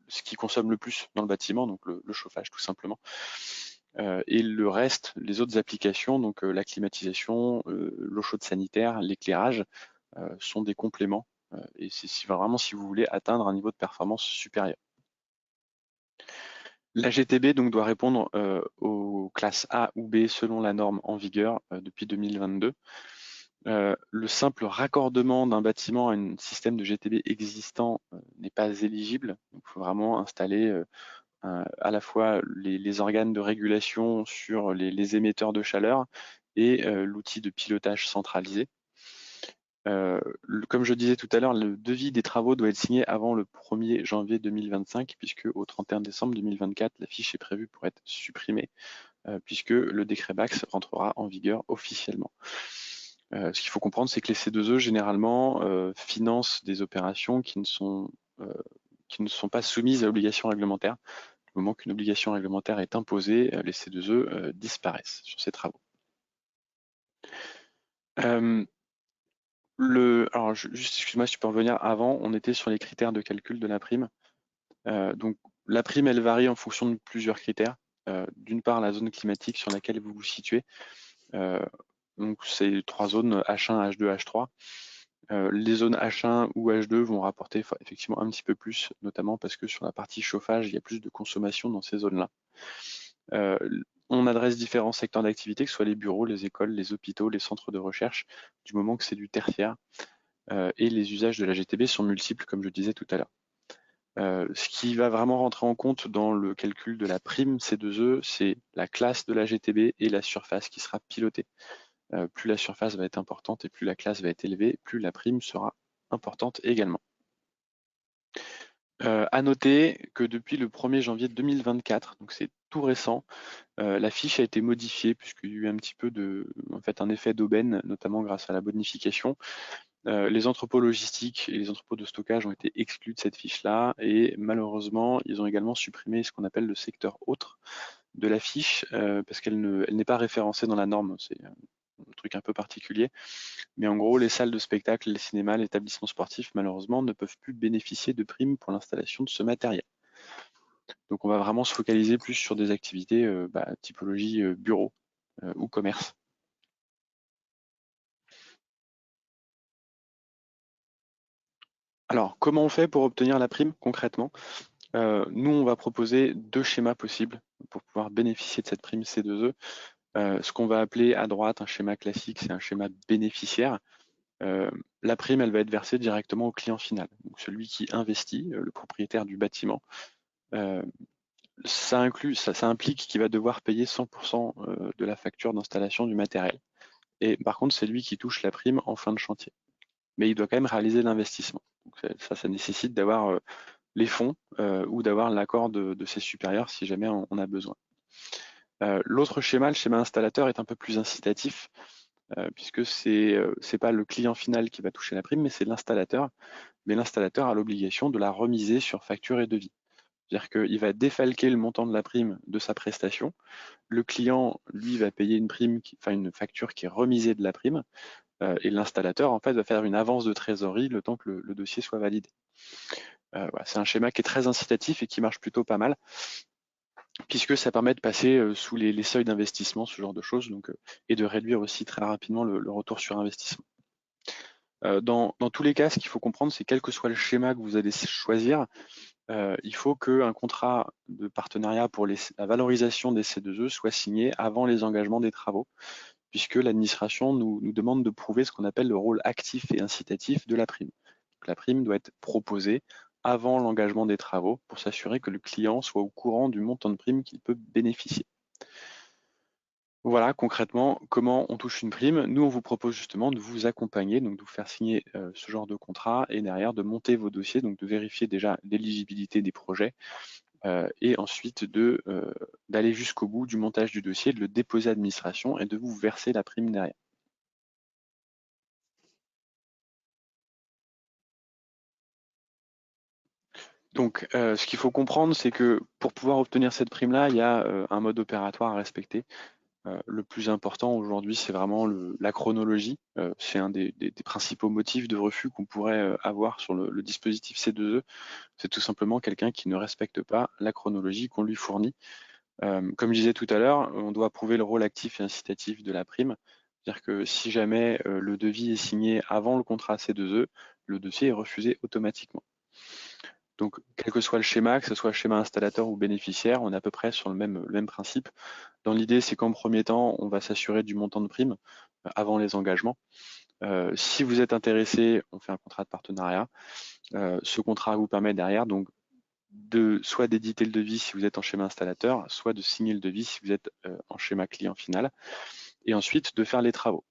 ce qui consomme le plus dans le bâtiment, donc le chauffage tout simplement. Et le reste, les autres applications, donc la climatisation, l'eau chaude sanitaire, l'éclairage, sont des compléments. Et c'est vraiment si vous voulez atteindre un niveau de performance supérieur. La GTB donc doit répondre aux classes A ou B selon la norme en vigueur depuis 2022. Le simple raccordement d'un bâtiment à un système de GTB existant n'est pas éligible. Il faut vraiment installer à la fois les organes de régulation sur les émetteurs de chaleur et l'outil de pilotage centralisé. Comme je disais tout à l'heure, le devis des travaux doit être signé avant le 1er janvier 2025, puisque au 31 décembre 2024, la fiche est prévue pour être supprimée, puisque le décret BAX rentrera en vigueur officiellement. Ce qu'il faut comprendre, c'est que les C2E, généralement, financent des opérations qui ne sont pas soumises à l'obligation réglementaire. Du moment qu'une obligation réglementaire est imposée, les C2E disparaissent sur ces travaux. Alors, juste, excuse-moi, si tu peux revenir avant, on était sur les critères de calcul de la prime. Donc, la prime, elle varie en fonction de plusieurs critères. D'une part, la zone climatique sur laquelle vous vous situez. Donc, c'est 3 zones H1, H2, H3. Les zones H1 ou H2 vont rapporter effectivement un petit peu plus, notamment parce que sur la partie chauffage, il y a plus de consommation dans ces zones-là. On adresse différents secteurs d'activité, que ce soit les bureaux, les écoles, les hôpitaux, les centres de recherche, du moment que c'est du tertiaire. Et les usages de la GTB sont multiples, comme je disais tout à l'heure. Ce qui va vraiment rentrer en compte dans le calcul de la prime C2E, c'est la classe de la GTB et la surface qui sera pilotée. Plus la surface va être importante et plus la classe va être élevée, plus la prime sera importante également. À noter que depuis le 1er janvier 2024, donc c'est tout récent, la fiche a été modifiée puisqu'il y a eu un petit peu un effet d'aubaine, notamment grâce à la bonification. Les entrepôts logistiques et les entrepôts de stockage ont été exclus de cette fiche-là et malheureusement, ils ont également supprimé ce qu'on appelle le secteur autre de la fiche parce qu'elle n'est pas référencée dans la norme. C'est un truc un peu particulier. Mais en gros, les salles de spectacle, les cinémas, les établissements sportifs, malheureusement, ne peuvent plus bénéficier de primes pour l'installation de ce matériel. Donc on va vraiment se focaliser plus sur des activités typologie bureau ou commerce. Alors, comment on fait pour obtenir la prime concrètement? Nous, on va proposer 2 schémas possibles pour pouvoir bénéficier de cette prime C2E. Ce qu'on va appeler à droite un schéma classique, c'est un schéma bénéficiaire. La prime, elle va être versée directement au client final, donc celui qui investit, le propriétaire du bâtiment. Ça implique qu'il va devoir payer 100% de la facture d'installation du matériel. Et par contre, c'est lui qui touche la prime en fin de chantier. Mais il doit quand même réaliser l'investissement. Donc ça nécessite d'avoir les fonds ou d'avoir l'accord de ses supérieurs si jamais on a besoin. L'autre schéma, le schéma installateur, est un peu plus incitatif puisque c'est pas le client final qui va toucher la prime, mais c'est l'installateur. Mais l'installateur a l'obligation de la remiser sur facture et devis. C'est-à-dire qu'il va défalquer le montant de la prime de sa prestation. Le client, lui, va payer une facture qui est remisée de la prime. Et l'installateur, en fait, va faire une avance de trésorerie le temps que le dossier soit validé. Voilà, c'est un schéma qui est très incitatif et qui marche plutôt pas mal, puisque ça permet de passer sous les seuils d'investissement, ce genre de choses, donc, et de réduire aussi très rapidement le retour sur investissement. Dans tous les cas, ce qu'il faut comprendre, c'est quel que soit le schéma que vous allez choisir, il faut qu'un contrat de partenariat pour la valorisation des C2E soit signé avant les engagements des travaux, puisque l'administration nous demande de prouver ce qu'on appelle le rôle actif et incitatif de la prime. Donc, la prime doit être proposée avant l'engagement des travaux pour s'assurer que le client soit au courant du montant de prime qu'il peut bénéficier. Voilà concrètement comment on touche une prime. Nous, on vous propose justement de vous accompagner, donc de vous faire signer ce genre de contrat et derrière de monter vos dossiers, donc de vérifier déjà l'éligibilité des projets et ensuite d'aller jusqu'au bout du montage du dossier, de le déposer à l'administration et de vous verser la prime derrière. Donc, ce qu'il faut comprendre, c'est que pour pouvoir obtenir cette prime-là, il y a un mode opératoire à respecter. Le plus important aujourd'hui, c'est vraiment la chronologie. C'est un des principaux motifs de refus qu'on pourrait avoir sur le dispositif C2E. C'est tout simplement quelqu'un qui ne respecte pas la chronologie qu'on lui fournit. Comme je disais tout à l'heure, on doit prouver le rôle actif et incitatif de la prime. C'est-à-dire que si jamais le devis est signé avant le contrat C2E, le dossier est refusé automatiquement. Donc, quel que soit le schéma, que ce soit schéma installateur ou bénéficiaire, on est à peu près sur le même principe. Dans l'idée, c'est qu'en premier temps, on va s'assurer du montant de prime avant les engagements. Si vous êtes intéressé, on fait un contrat de partenariat. Ce contrat vous permet derrière donc soit d'éditer le devis si vous êtes en schéma installateur, soit de signer le devis si vous êtes en schéma client final, et ensuite de faire les travaux.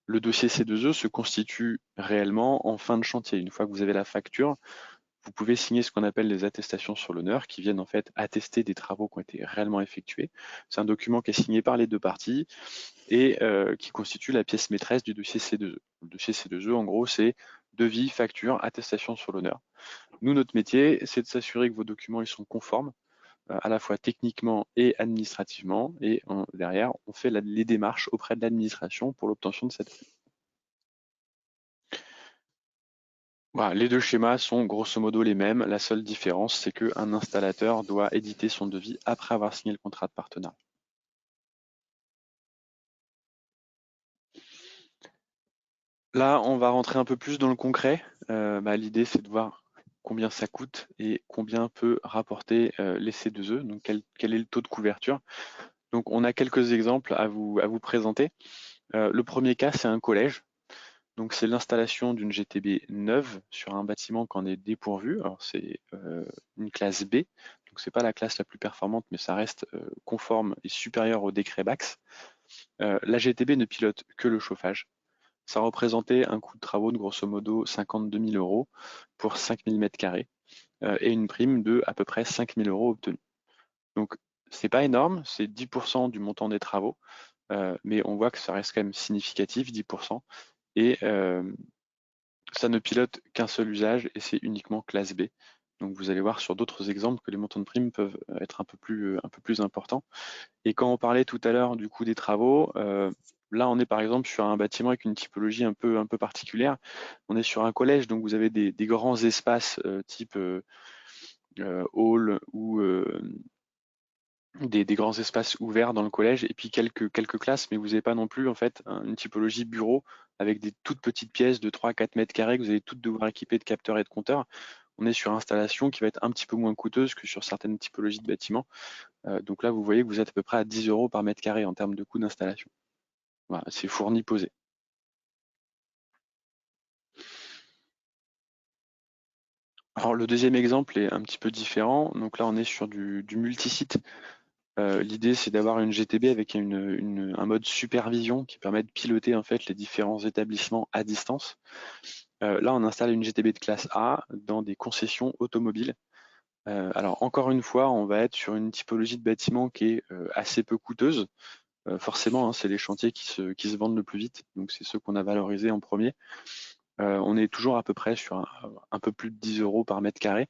Le dossier C2E se constitue réellement en fin de chantier. Une fois que vous avez la facture, vous pouvez signer ce qu'on appelle les attestations sur l'honneur qui viennent en fait attester des travaux qui ont été réellement effectués. C'est un document qui est signé par les deux parties et qui constitue la pièce maîtresse du dossier C2E. Le dossier C2E, en gros, c'est devis, facture, attestation sur l'honneur. Nous, notre métier, c'est de s'assurer que vos documents ils sont conformes, à la fois techniquement et administrativement, et derrière, on fait les démarches auprès de l'administration pour l'obtention de cette prime. Voilà, les deux schémas sont grosso modo les mêmes. La seule différence, c'est qu'un installateur doit éditer son devis après avoir signé le contrat de partenariat. Là, on va rentrer un peu plus dans le concret. L'idée, c'est de voir combien ça coûte et combien peut rapporter les C2E, donc quel est le taux de couverture. Donc, on a quelques exemples à vous présenter. Le premier cas, c'est un collège. Donc, c'est l'installation d'une GTB neuve sur un bâtiment qui en est dépourvu. Alors, c'est une classe B, donc c'est pas la classe la plus performante, mais ça reste conforme et supérieur au décret BAX. La GTB ne pilote que le chauffage. Ça représentait un coût de travaux de grosso modo 52 000 euros pour 5 000 m² et une prime de à peu près 5 000 euros obtenue. Donc, c'est pas énorme, c'est 10% du montant des travaux, mais on voit que ça reste quand même significatif, 10%. Et ça ne pilote qu'un seul usage et c'est uniquement classe B. Donc vous allez voir sur d'autres exemples que les montants de primes peuvent être un peu plus importants. Et quand on parlait tout à l'heure du coût des travaux, là on est par exemple sur un bâtiment avec une typologie un peu particulière. On est sur un collège, donc vous avez des grands espaces type hall ou des grands espaces ouverts dans le collège et puis quelques classes, mais vous n'avez pas non plus en fait une typologie bureau avec des toutes petites pièces de 3 à 4 mètres carrés que vous allez toutes devoir équiper de capteurs et de compteurs. On est sur une installation qui va être un petit peu moins coûteuse que sur certaines typologies de bâtiments. Donc là, vous voyez que vous êtes à peu près à 10 € par mètre carré en termes de coût d'installation. Voilà, c'est fourni posé. Alors le deuxième exemple est un petit peu différent. Donc là, on est sur du multisite. L'idée, c'est d'avoir une GTB avec un mode supervision qui permet de piloter en fait les différents établissements à distance. Là, on installe une GTB de classe A dans des concessions automobiles. Alors encore une fois, on va être sur une typologie de bâtiment qui est assez peu coûteuse. Forcément, hein, c'est les chantiers qui se vendent le plus vite, donc c'est ceux qu'on a valorisés en premier. On est toujours à peu près sur un peu plus de 10 € par mètre carré.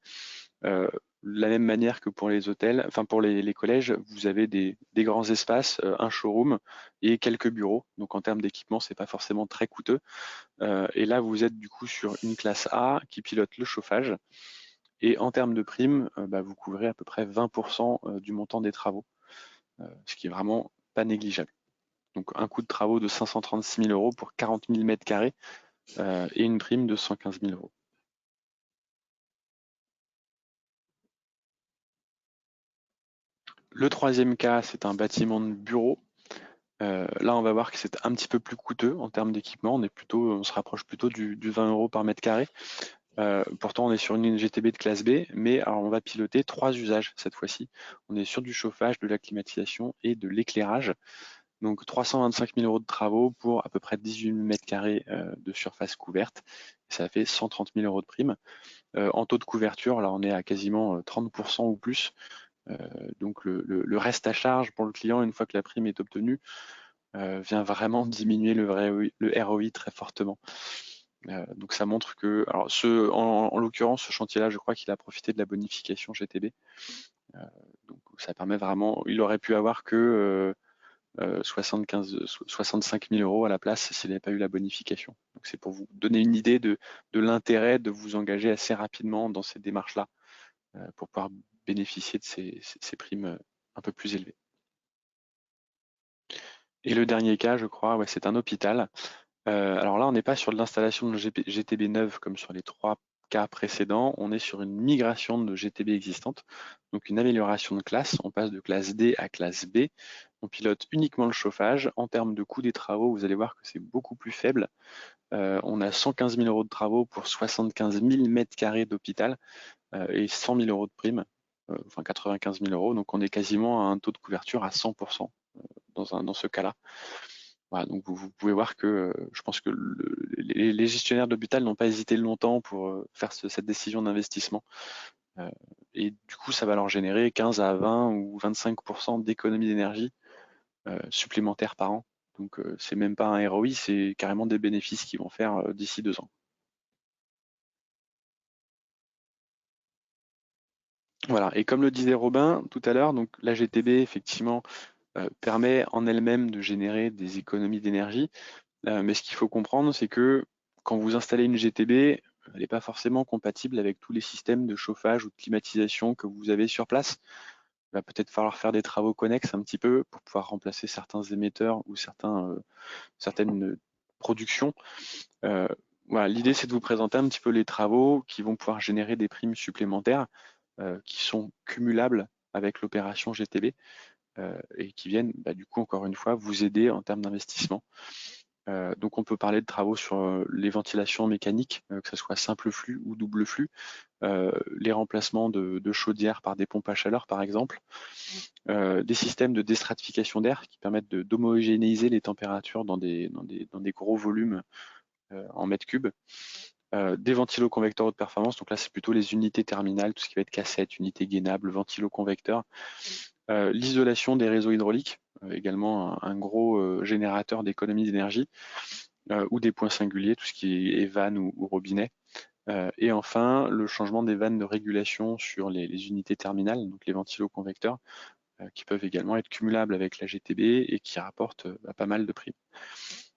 La même manière que pour les hôtels, enfin pour les collèges, vous avez des grands espaces, un showroom et quelques bureaux. Donc en termes d'équipement, c'est pas forcément très coûteux. Et là, vous êtes du coup sur une classe A qui pilote le chauffage. Et en termes de primes, vous couvrez à peu près 20% du montant des travaux, ce qui est vraiment pas négligeable. Donc un coût de travaux de 536 000 € pour 40 000 mètres carrés et une prime de 115 000 €. Le troisième cas, c'est un bâtiment de bureau. Là, on va voir que c'est un petit peu plus coûteux en termes d'équipement. On se rapproche plutôt du 20 € par mètre carré. Pourtant, on est sur une GTB de classe B, mais alors on va piloter 3 usages cette fois-ci. On est sur du chauffage, de la climatisation et de l'éclairage. Donc 325 000 € de travaux pour à peu près 18 000 mètres carrés de surface couverte. Ça fait 130 000 € de prime. En taux de couverture, là, on est à quasiment 30% ou plus. Donc le reste à charge pour le client, une fois que la prime est obtenue, vient vraiment diminuer le ROI très fortement. Donc ça montre que, alors en l'occurrence, ce chantier-là, je crois qu'il a profité de la bonification GTB. Donc ça permet vraiment, il aurait pu avoir que 65 000 € à la place s'il n'avait pas eu la bonification. Donc c'est pour vous donner une idée de l'intérêt de vous engager assez rapidement dans ces démarches-là pour pouvoir bénéficier de ces primes un peu plus élevées. Et le dernier cas, je crois, ouais, c'est un hôpital. Alors là, on n'est pas sur de l'installation de GTB neuve comme sur les 3 cas précédents, on est sur une migration de GTB existante, donc une amélioration de classe. On passe de classe D à classe B. On pilote uniquement le chauffage. En termes de coût des travaux, vous allez voir que c'est beaucoup plus faible. On a 115 000 € de travaux pour 75 000 mètres carrés d'hôpital et 100 000 € de prime, enfin 95 000 €. Donc on est quasiment à un taux de couverture à 100% dans ce cas-là. Voilà, donc vous pouvez voir que je pense que les gestionnaires d'hôpital n'ont pas hésité longtemps pour faire cette décision d'investissement. Et du coup, ça va leur générer 15 à 20 ou 25% d'économie d'énergie supplémentaires par an. Donc c'est même pas un ROI, c'est carrément des bénéfices qu'ils vont faire d'ici 2 ans. Voilà, et comme le disait Robin tout à l'heure, donc la GTB effectivement permet en elle-même de générer des économies d'énergie. Mais ce qu'il faut comprendre, c'est que quand vous installez une GTB, elle n'est pas forcément compatible avec tous les systèmes de chauffage ou de climatisation que vous avez sur place. Il va peut-être falloir faire des travaux connexes un petit peu pour pouvoir remplacer certains émetteurs ou certaines productions. Voilà, l'idée, c'est de vous présenter un petit peu les travaux qui vont pouvoir générer des primes supplémentaires qui sont cumulables avec l'opération GTB et qui viennent, du coup, encore une fois, vous aider en termes d'investissement. Donc on peut parler de travaux sur les ventilations mécaniques, que ce soit simple flux ou double flux, les remplacements de chaudières par des pompes à chaleur par exemple, des systèmes de déstratification d'air qui permettent d'homogénéiser les températures dans des gros volumes en mètres cubes, des ventiloconvecteurs haute performance, donc là c'est plutôt les unités terminales, tout ce qui va être cassette, unité gainable, ventiloconvecteur, l'isolation des réseaux hydrauliques, également un gros générateur d'économie d'énergie, ou des points singuliers, tout ce qui est vannes ou robinet. Et enfin, le changement des vannes de régulation sur les unités terminales, donc les ventiloconvecteurs, qui peuvent également être cumulables avec la GTB et qui rapportent pas mal de primes.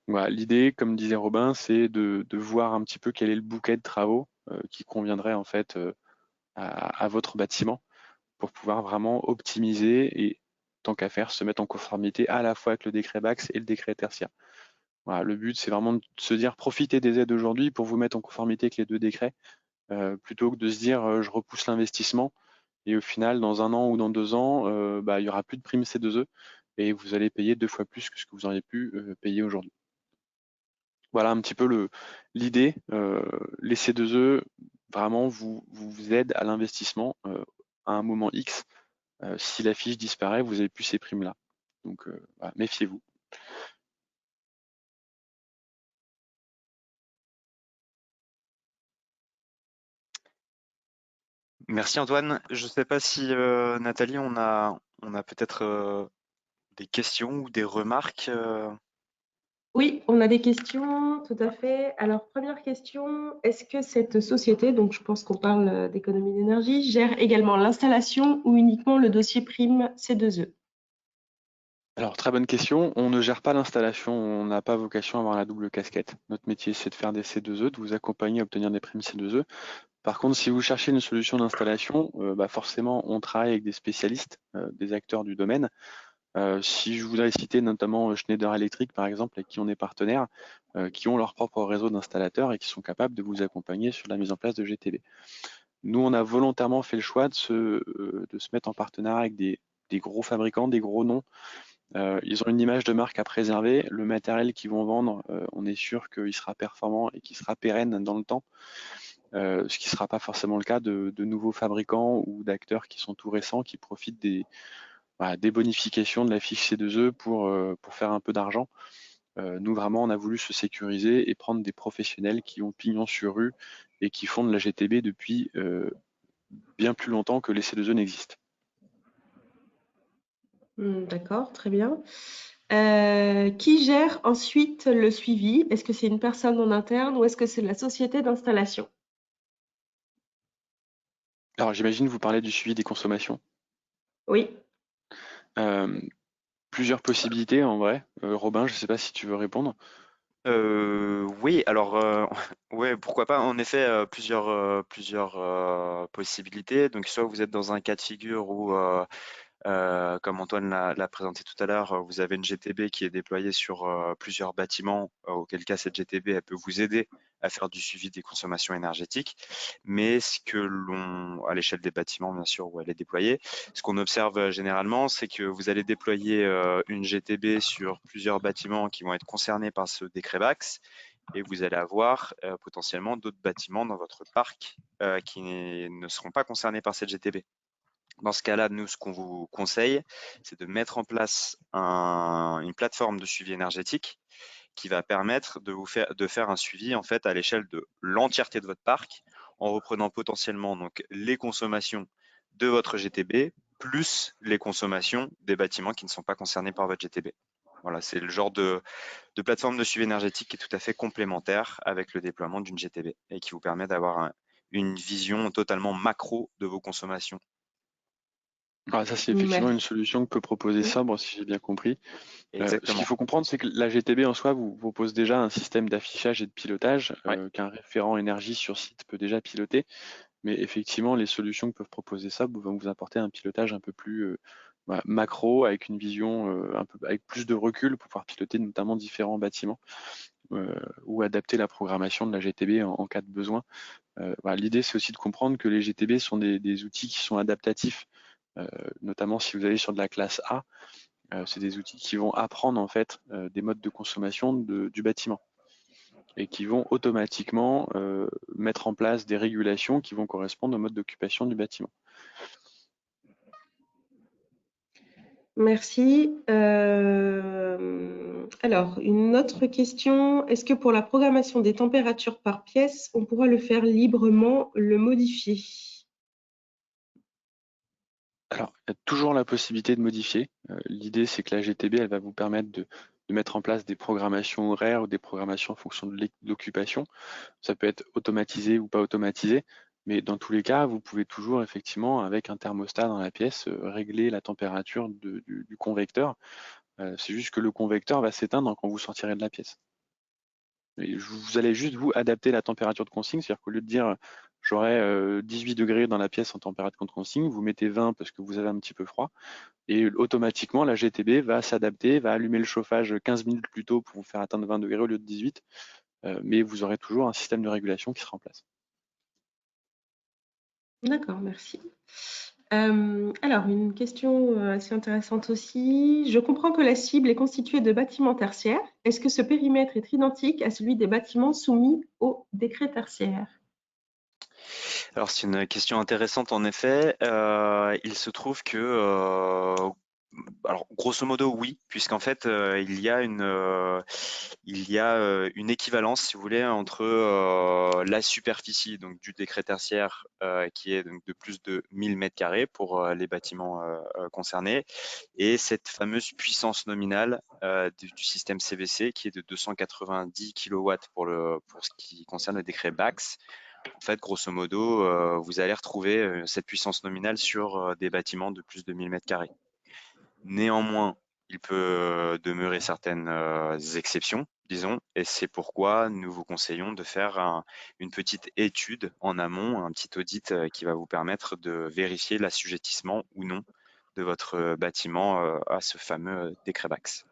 Voilà, l'idée, comme disait Robin, c'est de voir un petit peu quel est le bouquet de travaux qui conviendrait en fait à votre bâtiment pour pouvoir vraiment optimiser et tant qu'à faire, se mettre en conformité à la fois avec le décret BAX et le décret tertiaire. Voilà, le but, c'est vraiment de se dire, profitez des aides aujourd'hui pour vous mettre en conformité avec les deux décrets, plutôt que de se dire, je repousse l'investissement, et au final, dans 1 an ou dans 2 ans, il n'y aura plus de prime C2E, et vous allez payer 2 fois plus que ce que vous auriez pu payer aujourd'hui. Voilà un petit peu l'idée. Les C2E, vraiment, vous aident à l'investissement à un moment X. Si la fiche disparaît, vous n'avez plus ces primes-là. Donc, voilà, méfiez-vous. Merci Antoine. Je ne sais pas si Nathalie, on a peut-être des questions ou des remarques. Oui, on a des questions, tout à fait. Alors, première question, est-ce que cette société, donc je pense qu'on parle d'économie d'énergie, gère également l'installation ou uniquement le dossier prime C2E? Alors, très bonne question. On ne gère pas l'installation, on n'a pas vocation à avoir la double casquette. Notre métier, c'est de faire des C2E, de vous accompagner à obtenir des primes C2E. Par contre, si vous cherchez une solution d'installation, forcément, on travaille avec des spécialistes, des acteurs du domaine. Si je voudrais citer notamment Schneider Electric, par exemple, avec qui on est partenaire, qui ont leur propre réseau d'installateurs et qui sont capables de vous accompagner sur la mise en place de GTB. Nous, on a volontairement fait le choix de se mettre en partenariat avec des gros fabricants, des gros noms. Ils ont une image de marque à préserver. Le matériel qu'ils vont vendre, on est sûr qu'il sera performant et qu'il sera pérenne dans le temps. Ce qui ne sera pas forcément le cas de nouveaux fabricants ou d'acteurs qui sont tout récents, qui profitent des bonifications de la fiche C2E pour faire un peu d'argent. Nous, vraiment, on a voulu se sécuriser et prendre des professionnels qui ont pignon sur rue et qui font de la GTB depuis bien plus longtemps que les C2E n'existent. D'accord, très bien. Qui gère ensuite le suivi? Est-ce que c'est une personne en interne ou est-ce que c'est la société d'installation? Alors, j'imagine vous parlez du suivi des consommations. Oui. Euh, Plusieurs possibilités en vrai. Robin, je ne sais pas si tu veux répondre. Oui, alors ouais, pourquoi pas. En effet, plusieurs possibilités. Donc, soit vous êtes dans un cas de figure où comme Antoine l'a présenté tout à l'heure, vous avez une GTB qui est déployée sur plusieurs bâtiments, auquel cas cette GTB elle peut vous aider à faire du suivi des consommations énergétiques. Mais ce que l'on, à l'échelle des bâtiments bien sûr où elle est déployée, ce qu'on observe généralement, c'est que vous allez déployer une GTB sur plusieurs bâtiments qui vont être concernés par ce décret BAX, et vous allez avoir potentiellement d'autres bâtiments dans votre parc qui ne seront pas concernés par cette GTB. Dans ce cas-là, nous, ce qu'on vous conseille, c'est de mettre en place une plateforme de suivi énergétique qui va permettre de faire un suivi en fait à l'échelle de l'entièreté de votre parc, en reprenant potentiellement donc les consommations de votre GTB plus les consommations des bâtiments qui ne sont pas concernés par votre GTB. Voilà, c'est le genre de plateforme de suivi énergétique qui est tout à fait complémentaire avec le déploiement d'une GTB et qui vous permet d'avoir une vision totalement macro de vos consommations. Ah, ça, c'est effectivement une Merci. solution que peut proposer Sobre, si j'ai bien compris. Ce qu'il Exactement. faut comprendre, c'est que la GTB en soi vous propose déjà un système d'affichage et de pilotage Ouais. qu'un référent énergie sur site peut déjà piloter. Mais effectivement, les solutions que peuvent proposer Sobre vont vous apporter un pilotage un peu plus macro, avec une vision avec plus de recul pour pouvoir piloter notamment différents bâtiments ou adapter la programmation de la GTB en cas de besoin. L'idée, c'est aussi de comprendre que les GTB sont des outils qui sont adaptatifs, notamment si vous allez sur de la classe A. C'est des outils qui vont apprendre en fait des modes de consommation du bâtiment et qui vont automatiquement mettre en place des régulations qui vont correspondre au mode d'occupation du bâtiment. Merci. Alors, une autre question. Est-ce que pour la programmation des températures par pièce, on pourra le faire librement, le modifier? Alors, il y a toujours la possibilité de modifier. L'idée, c'est que la GTB, elle va vous permettre de mettre en place des programmations horaires ou des programmations en fonction de l'occupation. Ça peut être automatisé ou pas automatisé, mais dans tous les cas, vous pouvez toujours effectivement, avec un thermostat dans la pièce, régler la température du convecteur. C'est juste que le convecteur va s'éteindre quand vous sortirez de la pièce. Et vous allez juste vous adapter la température de consigne, c'est-à-dire qu'au lieu de dire j'aurai 18 degrés dans la pièce en température de consigne, vous mettez 20 parce que vous avez un petit peu froid, et automatiquement la GTB va s'adapter, va allumer le chauffage 15 minutes plus tôt pour vous faire atteindre 20 degrés au lieu de 18, mais vous aurez toujours un système de régulation qui sera en place. D'accord, merci. Alors, une question assez intéressante aussi. Je comprends que la cible est constituée de bâtiments tertiaires. Est-ce que ce périmètre est identique à celui des bâtiments soumis au décret tertiaire? Alors c'est une question intéressante en effet. Il se trouve que, alors grosso modo oui, puisqu'en fait il y a une équivalence, si vous voulez, entre la superficie donc du décret tertiaire qui est donc de plus de 1000 mètres carrés pour les bâtiments concernés, et cette fameuse puissance nominale du système CVC qui est de 290 kW pour ce qui concerne le décret BAX. En fait, grosso modo, vous allez retrouver cette puissance nominale sur des bâtiments de plus de 1000 mètres carrés. Néanmoins, il peut demeurer certaines exceptions, disons, et c'est pourquoi nous vous conseillons de faire une petite étude en amont, un petit audit qui va vous permettre de vérifier l'assujettissement ou non de votre bâtiment à ce fameux décret BAX.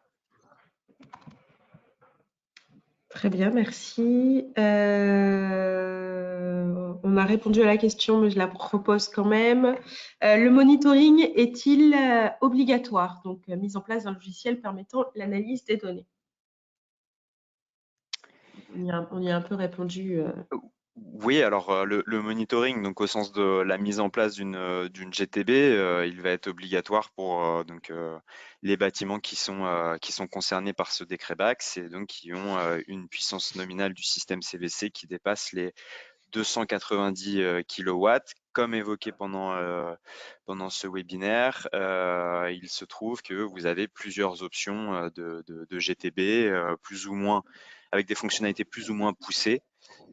Très bien, merci. On a répondu à la question, mais je la propose quand même. Le monitoring est-il obligatoire? Donc, mise en place d'un logiciel permettant l'analyse des données. On y a un peu répondu. Oui, alors le monitoring, donc au sens de la mise en place d'une GTB, il va être obligatoire pour les bâtiments qui sont concernés par ce décret BAX et donc qui ont une puissance nominale du système CVC qui dépasse les 290 kilowatts. Comme évoqué pendant ce webinaire, il se trouve que vous avez plusieurs options de GTB, plus ou moins avec des fonctionnalités plus ou moins poussées.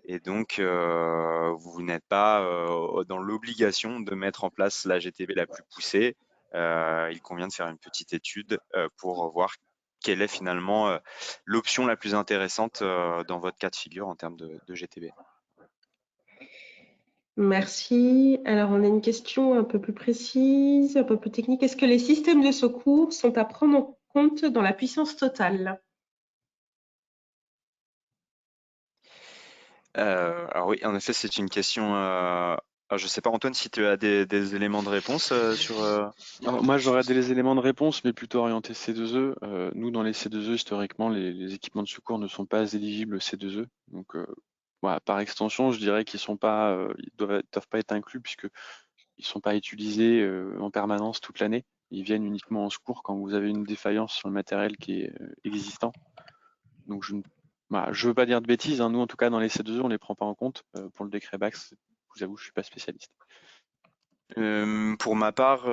Et donc, vous n'êtes pas dans l'obligation de mettre en place la GTB la plus poussée. Il convient de faire une petite étude pour voir quelle est finalement l'option la plus intéressante dans votre cas de figure en termes de GTB. Merci. Alors, on a une question un peu plus précise, un peu plus technique. Est-ce que les systèmes de secours sont à prendre en compte dans la puissance totale? Alors oui, en effet, c'est une question. Je ne sais pas, Antoine, si tu as des éléments de réponse sur. Alors, moi, j'aurais des éléments de réponse, mais plutôt orientés C2E. Nous, dans les C2E, historiquement, les équipements de secours ne sont pas éligibles C2E. Donc, voilà, par extension, je dirais qu'ils doivent pas être inclus puisque ils sont pas utilisés en permanence toute l'année. Ils viennent uniquement en secours quand vous avez une défaillance sur le matériel qui est existant. Donc, je veux pas dire de bêtises, hein. Nous, en tout cas, dans les C2E, on les prend pas en compte. Pour le décret BAX, je vous avoue, je suis pas spécialiste. Pour ma part,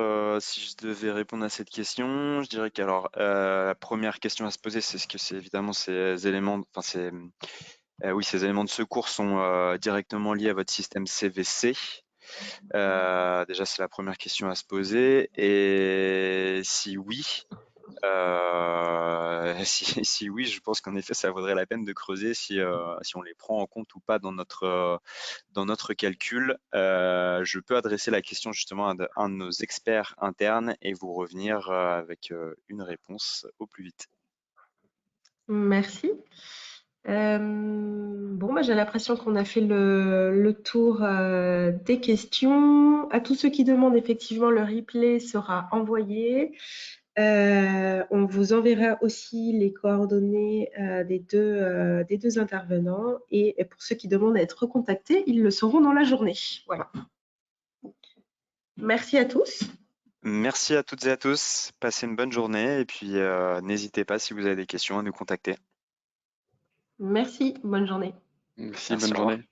si je devais répondre à cette question, je dirais qu'alors la première question à se poser, c'est ce que c'est évidemment ces éléments, enfin oui, ces éléments de secours sont directement liés à votre système CVC. Déjà, c'est la première question à se poser. Et si oui, si oui, je pense qu'en effet, ça vaudrait la peine de creuser si on les prend en compte ou pas dans notre calcul. Je peux adresser la question justement à un de nos experts internes et vous revenir avec une réponse au plus vite. Merci. Bon, j'ai l'impression qu'on a fait le tour des questions. À tous ceux qui demandent, effectivement, le replay sera envoyé. On vous enverra aussi les coordonnées des deux intervenants. Et pour ceux qui demandent à être recontactés, ils le seront dans la journée. Voilà. Merci à tous. Merci à toutes et à tous. Passez une bonne journée et puis n'hésitez pas si vous avez des questions à nous contacter. Merci. Bonne journée. Merci, Merci, bonne au revoir. journée.